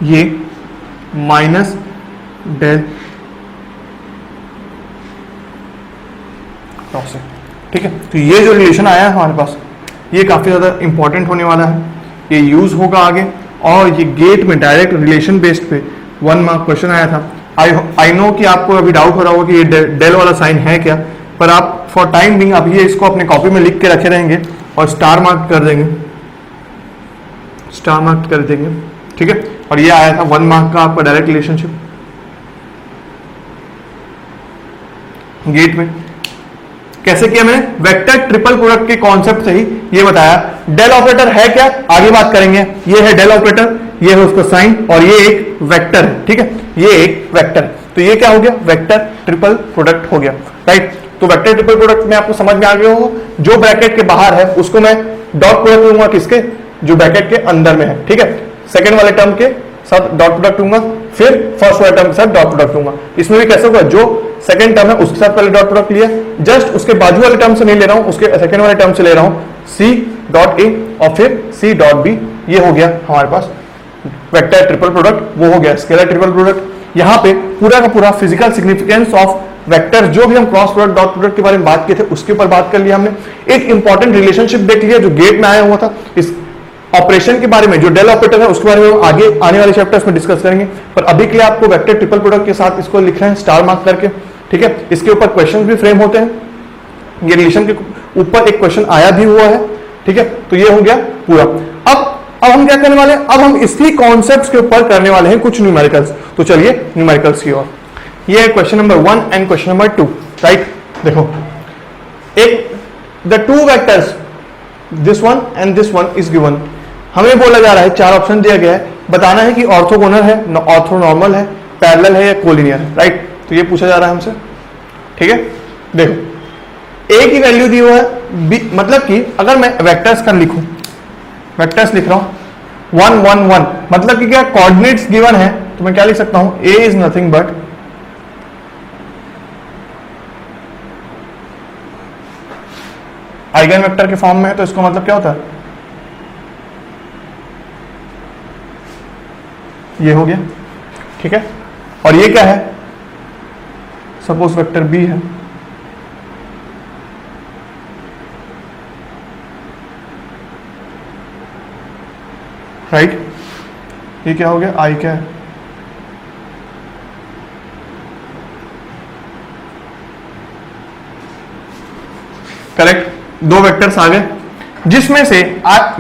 ये माइनस डेल टॉस है, ठीक है। तो ये जो रिलेशन आया है हमारे पास, ये काफी ज्यादा इंपॉर्टेंट होने वाला है, ये यूज होगा आगे, और ये गेट में डायरेक्ट रिलेशन बेस्ड पे 1 मार्क क्वेश्चन आया था। आई नो कि आपको अभी डाउट हो रहा होगा कि ये डेल वाला साइन है क्या, पर आप फॉर टाइम बिंग अभी ये इसको अपने कॉपी में लिख के रखे रहेंगे और स्टार मार्क कर देंगे, स्टार मार्क कर देंगे, ठीक है। और ये आया था 1 मार्क का आपका डायरेक्ट रिलेशनशिप गेट में। कैसे किया मैंने, वेक्टर ट्रिपल प्रोडक्ट के कॉन्सेप्ट से ही ये बताया। डेल ऑपरेटर है क्या, आगे बात करेंगे। ये है डेल ऑपरेटर, ये है उसका साइन, और ये एक वेक्टर है, ठीक है, ये एक वेक्टर। तो ये क्या हो गया, वेक्टर ट्रिपल प्रोडक्ट हो गया, राइट। तो वेक्टर ट्रिपल प्रोडक्ट में आपको समझ में आ गया होगा, जो ब्रैकेट के बाहर है उसको मैं डॉट प्रोडक्ट लूंगा, किसके, जो ब्रैकेट के अंदर में है, ठीक है। सेकंड वाले टर्म के साथ डॉट प्रोडक्ट लूंगा, फिर फर्स्ट वाले टर्म के साथ डॉट प्रोडक्ट लूंगा। इसमें भी कैसे होगा, जो सेकंड टर्म है उसके साथ पहले डॉट प्रोडक्ट लिया, जस्ट उसके बाजू वाले टर्म से नहीं ले रहा हूं, उसके सेकंड वाले टर्म से ले रहा हूं, सी डॉट ए और फिर सी डॉट बी। ये हो गया हमारे पास वेक्टर ट्रिपल प्रोडक्ट, वो हो गया स्केलर ट्रिपल प्रोडक्ट। यहाँ पे पूरा का पूरा फिजिकल सिग्निफिकेंस ऑफ वेक्टर, जो भी हम क्रॉस प्रोडक्ट डॉट प्रोडक्ट के बारे में बात किए थे उसके ऊपर बात कर लिया हमने। एक इंपॉर्टेंट रिलेशनशिप देख लिया जो गेट में आया हुआ था। इस ऑपरेशन के बारे में, जो डेल ऑपरेटर है उसके बारे में आगे आने वाले चैप्टर्स में डिस्कस करेंगे, पर अभी के लिए आपको वेक्टर ट्रिपल प्रोडक्ट के साथ इसको लिखना है स्टार मार्क करके, ठीक है। इसके ऊपर क्वेश्चन भी फ्रेम होते हैं, ये रिलेशन के ऊपर एक क्वेश्चन आया भी हुआ है, ठीक है। तो ये हो गया पूरा। अब हम क्या करने वाले हैं, अब हम इसी कॉन्सेप्ट्स के ऊपर करने वाले हैं कुछ न्यूमेरिकल्स। तो चलिए न्यूमेरिकल्स की ओर। ये है question number 1 and question number 2, right. देखो, एक the two vectors this one and this one is given. हमें बोला जा रहा है, 4 ऑप्शन दिया गया है, बताना है कि ऑर्थोगोनल है, ऑर्थोनॉर्मल है, पैरेलल है या कोलिनियर है, राइट। तो ये पूछा जा रहा है हमसे, ठीक है। देखो, ए की वैल्यू दी हुआ है, बी, मतलब कि अगर मैं वेक्टर्स का लिखूं, वेक्टर्स लिख रहा हूं, 1 1 1, मतलब कि क्या कोऑर्डिनेट्स गिवन है तो मैं क्या लिख सकता हूं, a is nothing but eigen vector के फॉर्म में है, तो इसका मतलब क्या होता है, ये हो गया, ठीक है। और ये क्या है, सपोज वेक्टर b है, राइट, ये क्या हो गया, i क्या है, करेक्ट। दो वेक्टर्स आ गए, जिसमें से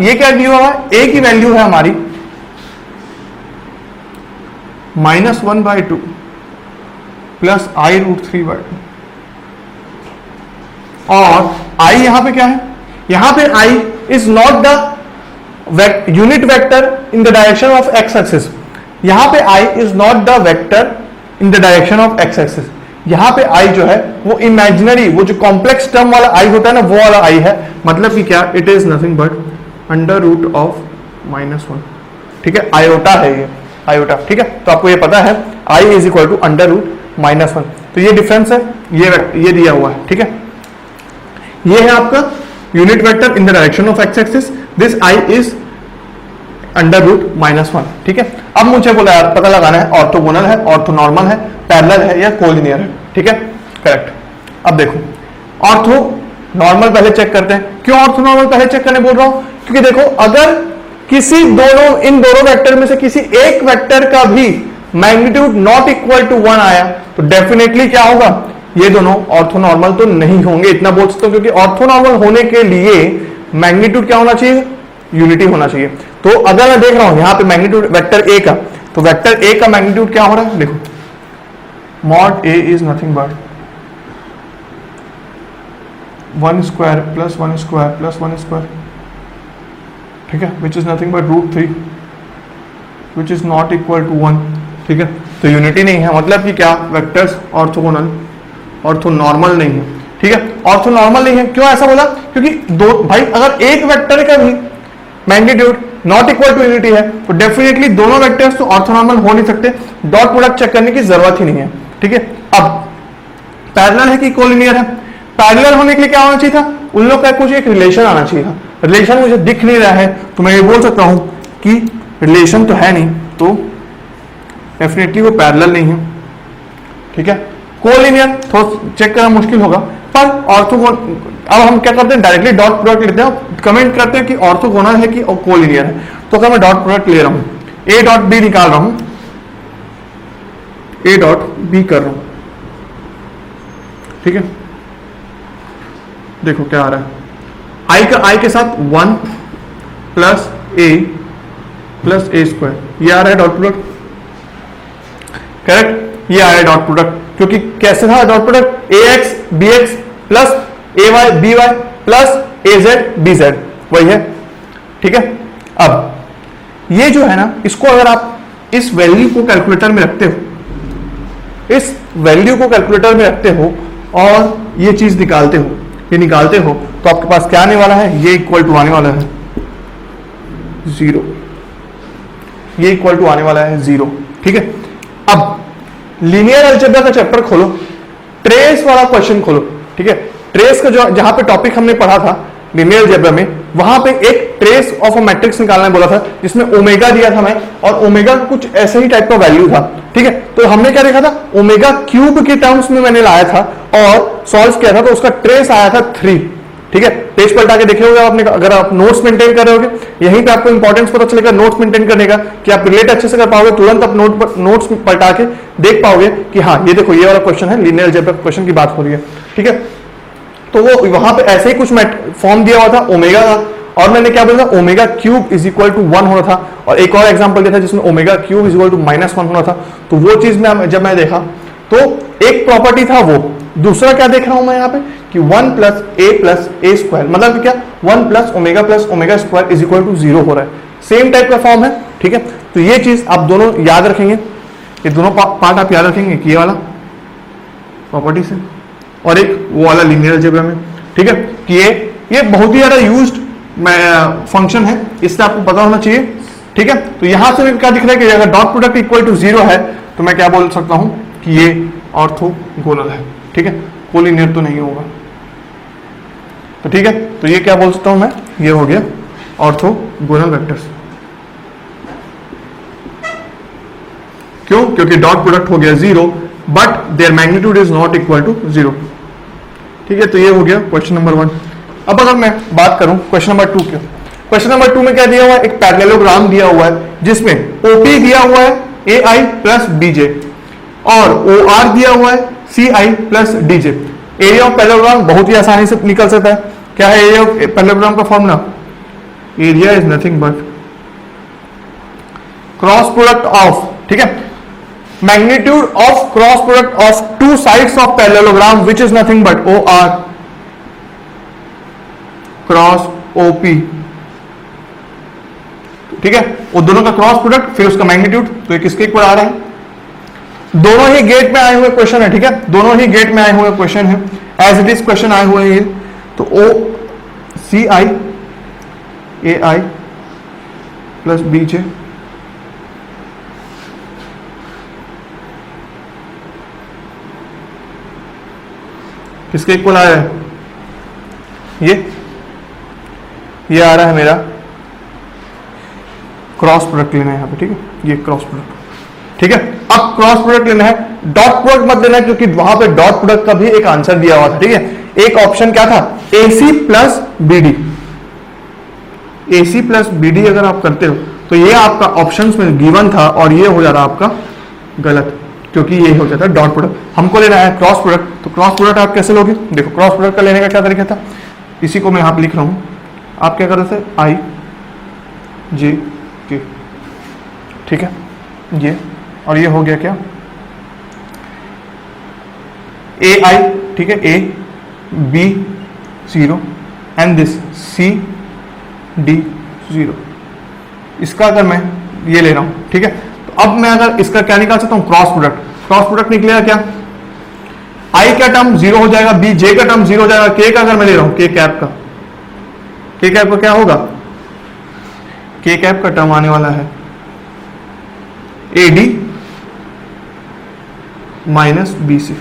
ये क्या दिया हुआ है, a की वैल्यू है हमारी -1/2 प्लस i√3/2, और i यहां पे क्या है, यहां पे i is not the unit vector in the direction of x axis, यहां पे i is not the vector in the direction of x axis, यहां पे i जो है वो इमेजिनरी, वो जो कॉम्प्लेक्स टर्म वाला i होता है ना, वो वाला i है, मतलब कि क्या, इट इज नथिंग बट √(-1), ठीक है, आयोटा है ये, आयोटा, ठीक है। तो आपको ये पता है i इज इक्वल टू √(-1), तो ये डिफरेंस है, ये दिया हुआ है, ठीक है। ये है आपका unit vector in the direction of x axis, this i is √(-1), ठीक है। अब मुझे बोला यार पता लगाना है ऑर्थोगोनल है, ऑर्थोनॉर्मल है, पैरेलल है या कोलिनियर है, ठीक है, करेक्ट। अब देखो ऑर्थो नॉर्मल पहले चेक करते हैं। क्यों ऑर्थोनॉर्मल पहले चेक करने बोल रहा हूं, क्योंकि देखो अगर किसी इन दोनों वेक्टर में से किसी एक वेक्टर का भी मैग्नीट्यूड नॉट इक्वल टू 1 आया तो डेफिनेटली क्या होगा, ये दोनों ऑर्थोनॉर्मल तो नहीं होंगे, इतना बोल सकते हो, क्योंकि ऑर्थोनॉर्मल होने के लिए मैग्नीट्यूड क्या होना चाहिए, यूनिटी होना चाहिए। तो अगर मैं देख रहा हूं यहां पे मैग्नीट्यूड वेक्टर ए का, तो वेक्टर ए का मैग्नीट्यूड क्या हो रहा है, देखो mod a is nothing but 1 square plus 1 square plus 1 square, ठीक है, which is nothing but √3 which is not equal to 1, ठीक है। तो यूनिटी नहीं है, मतलब कि क्या, वेक्टर्स ऑर्थोगोनल, ऑर्थोनॉर्मल नहीं है, ठीक है। ऑर्थोनॉर्मल नहीं है, क्यों ऐसा बोला, क्योंकि दो भाई अगर एक वेक्टर का भी magnitude not equal to unity है तो डेफिनेटली दोनों वेक्टर्स तो ऑर्थोनॉर्मल हो नहीं सकते, डॉट प्रोडक्ट चेक करने की जरूरत ही नहीं है, ठीक है। अब पैरेलल है कि कोलिनियर है, पैरेलल होने के लिए क्या होना चाहिए था, उन लोग का कुछ एक रिलेशन आना चाहिए था, रिलेशन मुझे दिख नहीं रहा है, तो मैं ये बोल सकता हूं कि रिलेशन तो है नहीं, तो डेफिनेटली वो पैरेलल नहीं है, ठीक है। कोलिनियर थोड़ा चेक करना मुश्किल होगा, पर ऑर्थोगोनल, अब हम क्या करते हैं, डायरेक्टली डॉट प्रोडक्ट लेते हैं, कमेंट करते हैं कि ऑर्थोगोनल है कि कोलिनियर है। तो अगर मैं डॉट प्रोडक्ट ले रहा हूं, a डॉट b निकाल रहा हूं, a डॉट b कर रहा हूं, ठीक है, देखो क्या आ रहा है, i के साथ 1 प्लस a प्लस a², ये आ रहा है डॉट प्रोडक्ट, करेक्ट, ये आ रहा है डॉट प्रोडक्ट, क्योंकि कैसे था dot product, ax bx plus ay by plus az bz, वही है, ठीक है। अब ये जो है ना, इसको अगर आप इस वैल्यू को कैलकुलेटर में रखते हो, इस वैल्यू को कैलकुलेटर में रखते हो और ये चीज निकालते हो, ये निकालते हो, तो आपके पास क्या आने वाला है, ये इक्वल टू आने वाला है 0, ये इक्वल टू आने वाला है 0, ठीक है। अब लीनियर अलजेब्रा का चैप्टर खोलो, ट्रेस वाला क्वेश्चन खोलो, ठीक है। ट्रेस का जो जहां पे टॉपिक हमने पढ़ा था लीनियर अलजेब्रा में, वहां पे एक ट्रेस ऑफ अ मैट्रिक्स निकालना बोला था, जिसमें ओमेगा दिया था मैं, और ओमेगा कुछ ऐसे ही टाइप का वैल्यू था, ठीक है। तो हमने क्या देखा था, ओमेगा क्यूब के टर्म्स में मैंने लाया था और सॉल्व किया था, तो उसका ट्रेस आया था 3, ठीक है। पेज पलटा के देखे होगे आपने, अगर आप नोट्स मेंटेन कर रहे होगे, यहीं पे आपको इंपॉर्टेंस पता चलेगा नोट्स मेंटेन करने का, कि आप रिलेट अच्छे से कर पाओगे, तुरंत आप नोट्स पलटा के देख पाओगे कि हाँ ये देखो ये वाला क्वेश्चन है, लीनियर अलजेब्रा क्वेश्चन की बात हो रही है, ठीक है। तो वो वहां पे ऐसे ही कुछ फॉर्म दिया हुआ था ओमेगा का, और मैंने क्या बोला था, omega cube is equal to 1 होना था, और एक और एग्जांपल दिया था जिसमें omega cube is equal to -1 होना था। तो वो चीज में जब मैं देखा तो एक प्रॉपर्टी था वो, दूसरा क्या देख रहा हूं मैं यहाँ पे कि 1 प्लस a स्क्वायर, मतलब क्या 1 plus omega square is equal to 0 हो रहा है, सेम टाइप का फॉर्म है, ठीक है। तो ये चीज आप दोनों याद रखेंगे, ये दोनों पार्ट आप याद रखेंगे कि ये वाला प्रॉपर्टी से और एक वो वाला लीनियर अलजेब्रा में, ठीक है। कि ये बहुत ही ज्यादा यूज्ड फंक्शन है, इससे आपको पता होना चाहिए ठीक है, तो यहां से क्या दिख रहा है कि अगर डॉट प्रोडक्ट इक्वल टू 0 है तो मैं क्या बोल सकता हूं कि ये ऑर्थोगोनल है। ठीक है, कोलिनियर तो नहीं होगा। तो ठीक है, तो ये क्या बोल सकता हूं मैं, ये हो गया ऑर्थोगोनल वेक्टर्स। क्यों? क्योंकि डॉट प्रोडक्ट हो गया 0 but their magnitude is not equal to 0। ठीक है, तो ये हो गया क्वेश्चन नंबर 1। अब अगर मैं बात करूं क्वेश्चन नंबर 2 की, क्वेश्चन नंबर 2 में क्या दिया हुआ है, एक पैरेललोग्राम दिया हुआ है जिसमें ओपी दिया हुआ है AI प्लस बीजे और OR दिया हुआ है CI plus DJ. Area of parallelogram बहुत ही आसानी से निकल सकता है। क्या है एरिया ऑफ पैरेललोग्राम का formula? Area is nothing but cross product of, ठीक है, magnitude of cross product of two sides of parallelogram which is nothing but OR cross OP। ठीक है, वो दोनों का क्रॉस प्रोडक्ट फिर उसका मैग्नीट्यूड, तो ये किसके इक्वल आ रहा है? दोनों ही गेट में आए हुए क्वेश्चन है। ठीक है, दोनों ही गेट में आए हुए क्वेश्चन है, एज इट इज क्वेश्चन आए हुए हैं। तो OCI AI प्लस बीजे किसके इक्वल आ रहा है? ये आ रहा है मेरा क्रॉस प्रोडक्ट लेना है यहाँ पे। ठीक है, ये क्रॉस प्रोडक्ट। ठीक है, अब क्रॉस प्रोडक्ट लेना है, डॉट प्रोडक्ट मत लेना क्योंकि वहां पे डॉट प्रोडक्ट का भी एक आंसर दिया हुआ था। ठीक है, एक ऑप्शन क्या था? AC plus BD। AC plus BD अगर आप करते हो तो ये आपका ऑप्शंस में गिवन था और ये हो जा रहा आपका गलत, क्योंकि ये हो जाता है डॉट प्रोडक्ट। हमको लेना है क्रॉस प्रोडक्ट, तो क्रॉस प्रोडक्ट आप कैसे लोगे? देखो, क्रॉस प्रोडक्ट का लेने का क्या तरीका था, इसी को मैं यहाँ पे लिख रहा हूं। आप क्या कर रहे थे? I J K। ठीक है, ये और ये हो गया क्या? AI, ठीक है, A B 0 and this C D 0। इसका अगर मैं ये ले रहा हूं, ठीक है, तो अब मैं अगर इसका क्या निकाल सकता हूं? Cross product. क्रॉस प्रोडक्ट निकलेगा क्या? I का टर्म 0 हो जाएगा, B J का टर्म 0 हो जाएगा, K का अगर मैं ले रहा हूं K कैप का, K कैप का क्या होगा? K कैप का टर्म आने वाला है AD minus BC।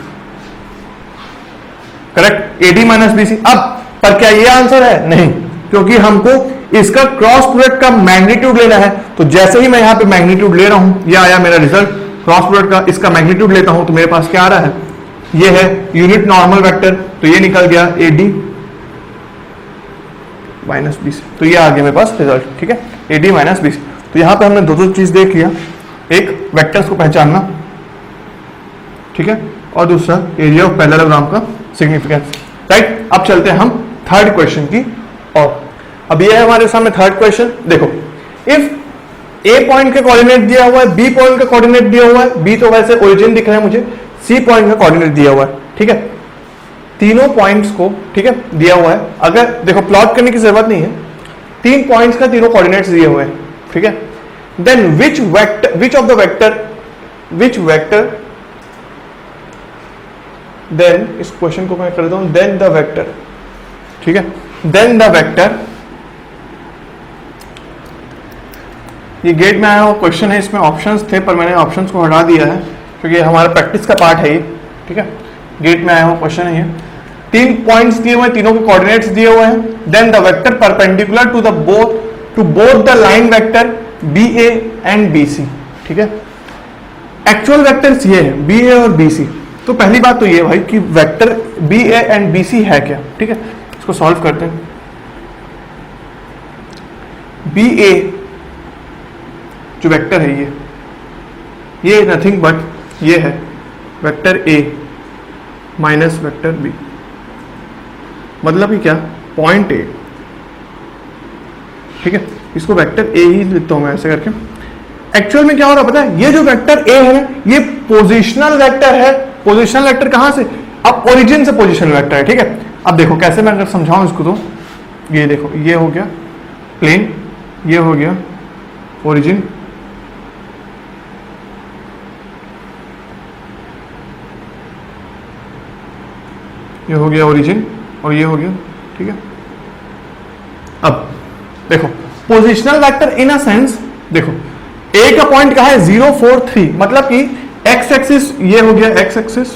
Correct, AD minus BC। अब पर क्या ये आंसर है? नहीं, क्योंकि हमको इसका क्रॉस प्रोडक्ट का मैग्नीट्यूड लेना है। तो जैसे ही मैं यहां पे मैग्नीट्यूड ले रहा हूं, ये आया मेरा रिजल्ट क्रॉस प्रोडक्ट का, इसका मैग्नीट्यूड लेता हूं तो मेरे पास क्या आ रहा है? ये है यूनिट नॉर्मल वेक्टर, तो ये निकल गया AD माइनस BC। तो ये आ गया मेरे पास रिजल्ट। ठीक है, AD माइनस BC। तो यहां पे हमने दो चीज देख लिया, एक वेक्टर्स को पहचानना, ठीक है, और दूसरा एरिया ऑफ पैरेललोग्राम का सिग्निफिकेंस। राइट, अब चलते हैं हम थर्ड क्वेश्चन की और। अब ये है हमारे सामने थर्ड क्वेश्चन। देखो, इफ A पॉइंट का कोऑर्डिनेट दिया हुआ है, B पॉइंट का कोऑर्डिनेट दिया हुआ है, B तो वैसे ओरिजिन दिख रहा है मुझे, C पॉइंट का कोऑर्डिनेट दिया हुआ है। ठीक है, तीनों पॉइंट्स को, ठीक है, दिया हुआ है। अगर देखो, प्लॉट करने की जरूरत नहीं है, 3 पॉइंट्स का तीनों कोऑर्डिनेट्स दिए हुए हैं। ठीक है, then which of the vector then इस क्वेश्चन को मैं कर देता हूं, देन द वेक्टर। ठीक है, देन द वेक्टर, ये गेट में आया हुआ क्वेश्चन है, इसमें ऑप्शंस थे पर मैंने ऑप्शंस को हटा दिया है क्योंकि हमारा प्रैक्टिस का पार्ट है ये। ठीक है, गेट में आया हुआ क्वेश्चन है ये। 3 पॉइंट्स दिए हुए हैं, तीनों के कोऑर्डिनेट्स दिए हुए हैं। Then the vector perpendicular to both the line vector BA and BC। ठीक है, एक्चुअल वेक्टर्स ये है BA और BC। तो पहली बात तो ये भाई कि वेक्टर BA एंड BC है क्या। ठीक है, इसको सॉल्व करते हैं। BA जो वेक्टर है ये नथिंग बट ये है vector A minus vector B। मतलब ही क्या? Point A। ठीक है, इसको वेक्टर A ही लिखता हूं मैं ऐसे करके। एक्चुअल में क्या हो रहा है पता है? ये जो वेक्टर A है ना, ये पोजिशनल वेक्टर है। पोजिशनल वेक्टर कहां से? अब ओरिजिन से पोजिशनल वेक्टर है। ठीक है, अब देखो कैसे मैं अगर समझाऊं इसको, तो ये देखो, ये हो गया प्लेन, ये हो गया ओरिजिन, ये हो गया ओरिजिन और ये हो गया। ठीक है, अब देखो positional vector in a sense देखो ए का पॉइंट कहा है 0 4 3, मतलब कि एक्स एक्सिस ये हो गया, X axis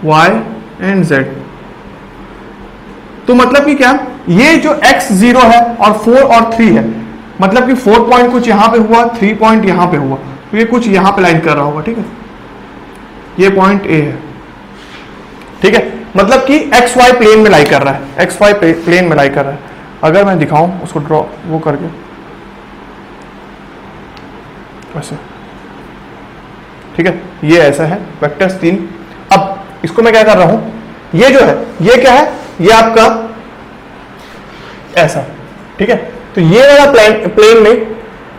Y and Z. तो मतलब कि क्या, ये जो x0 है और 4 और 3 है, मतलब कि 4 पॉइंट कुछ यहां पे हुआ, 3 पॉइंट यहां पे हुआ, तो ये कुछ यहां पे लाइन कर रहा होगा, ठीक है, ये पॉइंट ए है, ठीक है, मतलब कि एक्स वाई प्लेन में लाई कर रहा है, एक्स वाई प्लेन में लाई कर रहा है। अगर मैं दिखाऊं उसको ड्रॉ वो करके ऐसे, ठीक है, ये ऐसा है वेक्टर्स 3। अब इसको मैं क्या कर रहा हूं, ये जो है ये क्या है, ये आपका ऐसा, ठीक है, तो ये वाला प्लेन में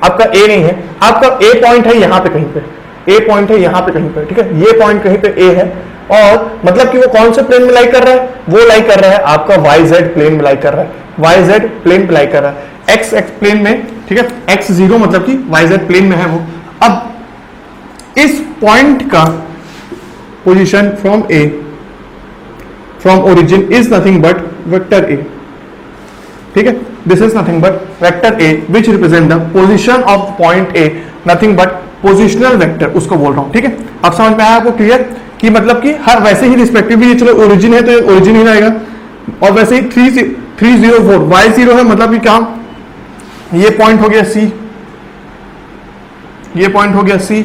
आपका ए नहीं है, आपका ए पॉइंट है यहां पे कहीं पे, ए पॉइंट है यहां पे कहीं पे, ठीक है, ये पॉइंट कहीं पे ए है, और मतलब कि वो कौन से प्लेन में लाई कर रहा है, वो लाई कर रहा है आपका वाई जेड प्लेन में लाई कर रहा है, वाई जेड प्लेन में लाई कर रहा है, एक्स एक्स प्लेन में, ठीक है, x0 मतलब कि वाई जेड प्लेन में है वो। अब इस पॉइंट का position from A, from origin is nothing but vector A, ठीक है, this is nothing but vector A which represent the position of point A, nothing but positional vector उसको बोल रहा हूं, ठीक है। अब समझ में आया आपको क्लियर कि मतलब कि हर वैसे ही रिस्पेक्टिवली, ये चलो ओरिजिन है तो ओरिजिन ही रहेगा, और वैसे ही 304 y0 है, मतलब कि क्या, ये पॉइंट हो गया C, ये पॉइंट हो गया C,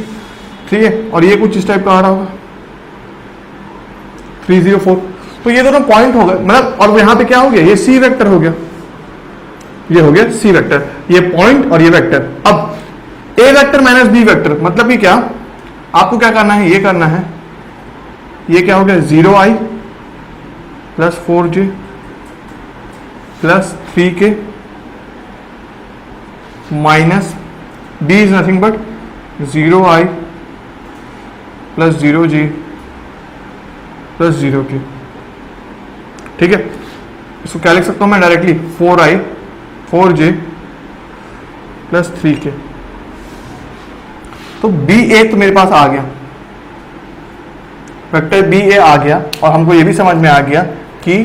ठीक है, और ये कुछ इस टाइप का आ रहा होगा 304, तो ये दोनों पॉइंट हो गए, मतलब, और यहां पे क्या हो गया, ये C वेक्टर हो गया, ये हो गया C वेक्टर, ये पॉइंट और ये वेक्टर। अब A vector minus B vector, मतलब कि क्या, आपको क्या करना है, ये करना है, ये क्या हो गया 0i plus 4j plus 3k minus B is nothing but 0i plus 0j plus 0k, ठीक है। इसको क्या लिख सकता हूं मैं directly, 4i 4j plus 3k। तो BA तो मेरे पास आ गया, वेक्टर BA आ गया, और हमको ये भी समझ में आ गया कि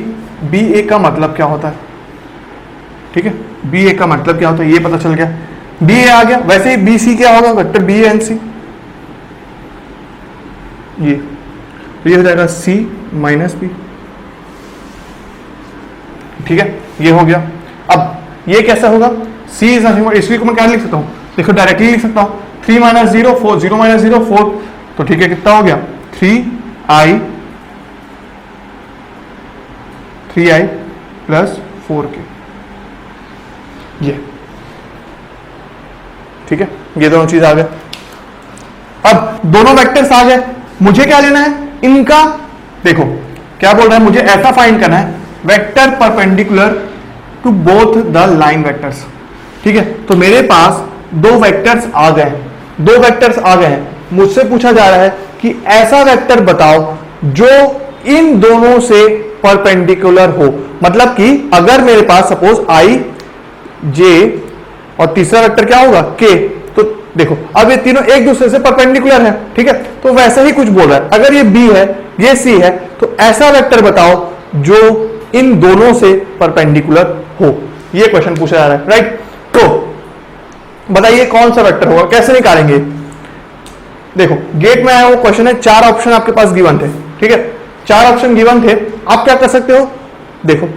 BA का मतलब क्या होता है, ठीक है, BA का मतलब क्या होता है ये पता चल गया, BA आ गया। वैसे ही BC क्या होगा, वेक्टर BA एंड C, ये हो जाएगा C माइनस B, ठीक है, ये हो गया। अब ये कैसा होगा, C इज नथिंग बट, इसको मैं क्या लिख सकता हूं, देखो डायरेक्टली लिख सकता हूं, 3 माइनस 0 4, 0 माइनस 0 4, तो ठीक है, कितना हो गया 3i प्लस 4k, ये, ठीक है, ये दोनों चीज आ गए। अब दोनों वेक्टर्स आ गए, मुझे क्या लेना है इनका, देखो क्या बोल रहा है, मुझे ऐसा फाइंड करना है, vector perpendicular to both the line vectors, ठीक है। तो मेरे पास दो वेक्टर्स आ गए हैं, दो वेक्टर्स आ गए हैं, मुझसे पूछा जा रहा है कि ऐसा वेक्टर बताओ जो इन दोनों से परपेंडिकुलर हो, मतलब कि अगर मेरे पास सपोज i j और तीसरा वेक्टर क्या होगा k, तो देखो अब ये तीनों एक दूसरे से परपेंडिकुलर है, ठीक है, तो वैसे ही कुछ बोल रहा है, अगर ये b है ये c है, तो ऐसा वेक्टर बताओ जो इन दोनों से परपेंडिकुलर हो, ये क्वेश्चन पूछा जा रहा है, राइट। तो बताइए कौन सा वेक्टर होगा, कैसे निकालेंगे। देखो गेट में आया वो क्वेश्चन है, 4 ऑप्शन आपके पास गिवन थे, ठीक है, 4 ऑप्शन गिवन थे, आप क्या कर सकते हो, देखो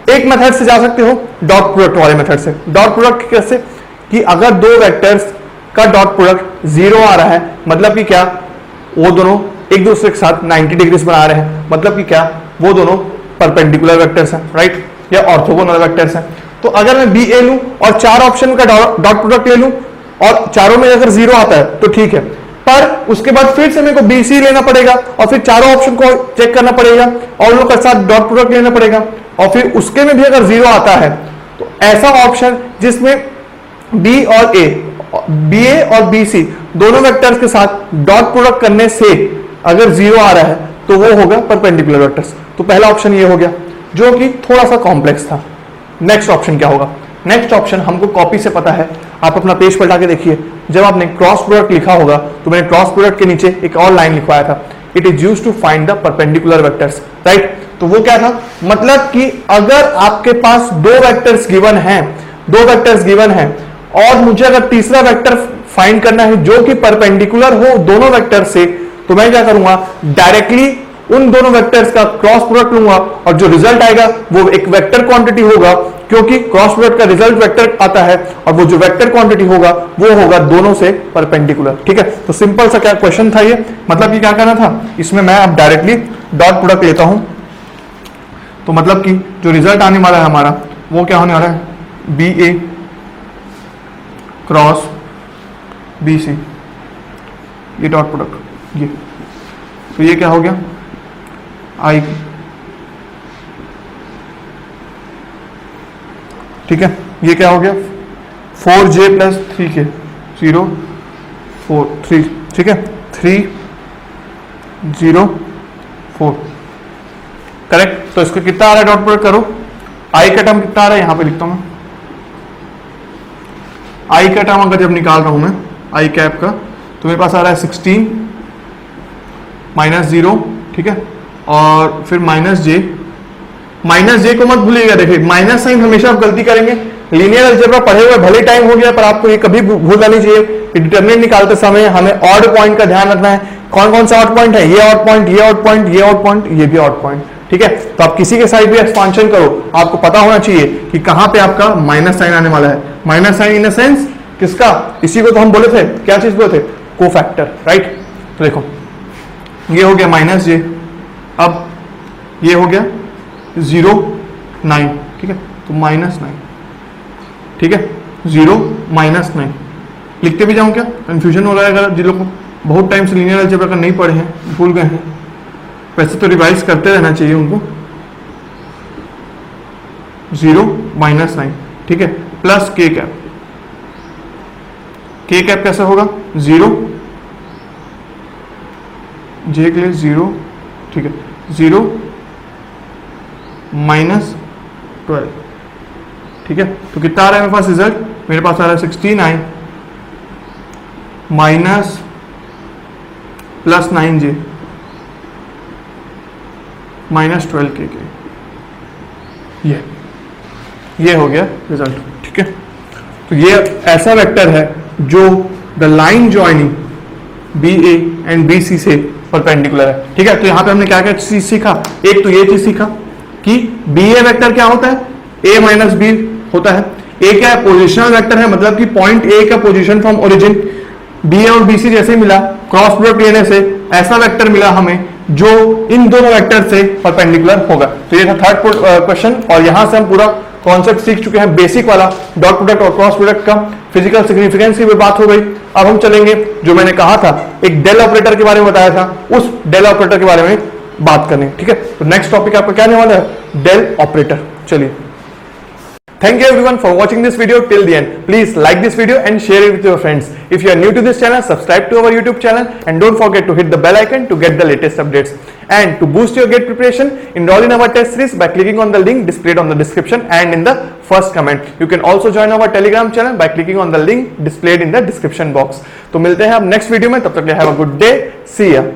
एक मेथड से जा सकते हो, डॉट प्रोडक्ट वाले मेथड से। डॉट प्रोडक्ट कैसे, कि अगर दो वेक्टर्स का डॉट प्रोडक्ट 0 आ रहा है, मतलब कि क्या, वो दोनों एक दूसरे के साथ 90 डिग्रीज बना रहे हैं, मतलब कि क्या, वो दोनों परपेंडिकुलर वेक्टर्स हैं, राइट, या ऑर्थोगोनल वेक्टर्स हैं। तो अगर मैं BA लूं और 4 ऑप्शन का डॉट प्रोडक्ट ले लूं और चारों में अगर 0 आता है तो ठीक है, पर उसके बाद फिर से मेरे को BC लेना पड़ेगा और फिर चारों ऑप्शन को चेक करना पड़ेगा और उन लोग के साथ डॉट प्रोडक्ट लेना पड़ेगा, और फिर उसके में भी अगर 0 आता है तो ऐसा ऑप्शन जिसमें B और A, BA और BC दोनों वेक्टर्स के साथ डॉट प्रोडक्ट करने से अगर 0 आ रहा है तो वो होगा परपेंडिकुलर वेक्टर्स। तो पहला ऑप्शन ये हो गया जो कि थोड़ा सा कॉम्प्लेक्स था। नेक्स्ट ऑप्शन क्या होगा, नेक्स्ट ऑप्शन हमको कॉपी से पता है, आप अपना पेज पलटा के देखिए, जब आपने क्रॉस प्रोडक्ट लिखा होगा तो मैंने क्रॉस प्रोडक्ट के नीचे एक और लाइन लिखवाया था, it is used to find the perpendicular vectors, right. तो वो क्या था, मतलब कि अगर आपके पास दो वेक्टर्स गिवन हैं और मुझे अगर तीसरा वेक्टर फाइंड करना है जो कि परपेंडिकुलर हो दोनों वेक्टर से, तो मैं क्या करूंगा, डायरेक्टली उन दोनों वेक्टर्स का क्रॉस प्रोडक्ट लूंगा और जो रिजल्ट आएगा वो एक वेक्टर क्वांटिटी होगा, क्योंकि क्रॉस प्रोडक्ट का रिजल्ट वेक्टर आता है और वो जो वेक्टर क्वांटिटी होगा वो होगा दोनों से परपेंडिकुलर। ठीक है, तो सिंपल सा क्या क्वेश्चन था ये, मतलब कि क्या करना था, इसमें मैं अब डायरेक्टली डॉट प्रोडक्ट लेता हूं, तो मतलब कि जो रिजल्ट आने वाला है हमारा वो क्या होने वाला है, बी ए क्रॉस बी सी, ये डॉट प्रोडक्ट ये, तो ये क्या हो गया आई, ठीक है, ये क्या हो गया 4j प्लस 3k 0 4 3, ठीक है 3 0 4, करेक्ट। तो इसको कितना आ रहा है डॉट प्रोडक्ट करो, आई का टर्म कितना आ रहा है, यहां पे लिखता हूं मैं, आई का टर्म अगर जब निकाल रहा हूं मैं आई कैप का, तो मेरे पास आ रहा है 16 माइनस 0, ठीक है, और फिर माइनस जे को मत भूलिएगा। देखिए माइनस साइन हमेशा आप गलती करेंगे, लीनियर अलजेब्रा पढ़े हुए भले टाइम हो गया पर आपको ये कभी भूलना नहीं चाहिए कि डिटरमिनेंट निकालते समय हमें ऑड पॉइंट का ध्यान रखना है। कौन कौन सा ऑड पॉइंट है, ये ऑड पॉइंट, ये ऑड पॉइंट, ये ऑड पॉइंट, ये भी ऑड पॉइंट, ठीक है। तो आप किसी के साइड भी एक्सपांशन करो, आपको पता होना चाहिए कि कहां पे आपका माइनस साइन आने वाला है। Minus sign in the sense किसका, इसी को तो हम बोले थे, क्या चीज बोले थे, कोफैक्टर, राइट। तो देखो ये हो गया माइनस जे, अब ये हो गया 0 9, ठीक है, तो माइनस 9, ठीक है 0 माइनस 9, लिखते भी जाऊं क्या, कंफ्यूजन हो रहा है अगर जिन लोग बहुत टाइम से लीनियर अलजेब्रा का नहीं पढ़े हैं, भूल गए हैं, वैसे तो रिवाइज करते रहना चाहिए उनको। 0 माइनस 9, ठीक है, प्लस के कैप, के कैप कैसा होगा 0 जे के लिए 0, ठीक है 0 माइनस 12, ठीक है। तो कितना आ रहा है मेरे पास रिजल्ट, मेरे पास आ रहा है 16i minus plus 9j minus 12k, ये हो गया रिजल्ट, ठीक है। तो ये ऐसा वेक्टर है जो the line joining B A and B C से परपेंडिकुलर है, ठीक है। तो यहां पे हमने क्या क्या चीज सीखा, एक तो ये चीज सीखा कि बी ए वेक्टर क्या होता है, ए माइनस बी होता है। ए क्या है, पोजिशनल वेक्टर है, मतलब कि पॉइंट ए का पोजीशन फ्रॉम ओरिजिन, बी ए और बी सी जैसे मिला, क्रॉस प्रोडक्ट लेने से ऐसा वेक्टर मिला हमें जो इन दोनों वेक्टर से परपेंडिकुलर होगा। तो ये था थर्ड क्वेश्चन, और यहां से हम पूरा कॉन्सेप्ट सीख चुके हैं, बेसिक वाला डॉट प्रोडक्ट और क्रॉस प्रोडक्ट का, फिजिकल सिग्निफिकेंस की भी बात हो गई। अब हम चलेंगे, जो मैंने कहा था एक डेल ऑपरेटर के बारे में बताया था, उस डेल ऑपरेटर के बारे में बात करनी, ठीक है। तो नेक्स्ट टॉपिक आपका क्या आने वाला है, डेल ऑपरेटर। चलिए, thank you everyone for watching this video till the end. Please like this video and share it with your friends. If you are new to this channel, subscribe to our YouTube channel and don't forget to hit the bell icon to get the latest updates. And to boost your GATE preparation, enroll in our test series by clicking on the link displayed on the description and in the first comment. You can also join our Telegram channel by clicking on the link displayed in the description box. तो मिलते हैं अब next video में, तब तक के लिए have a good day. See ya.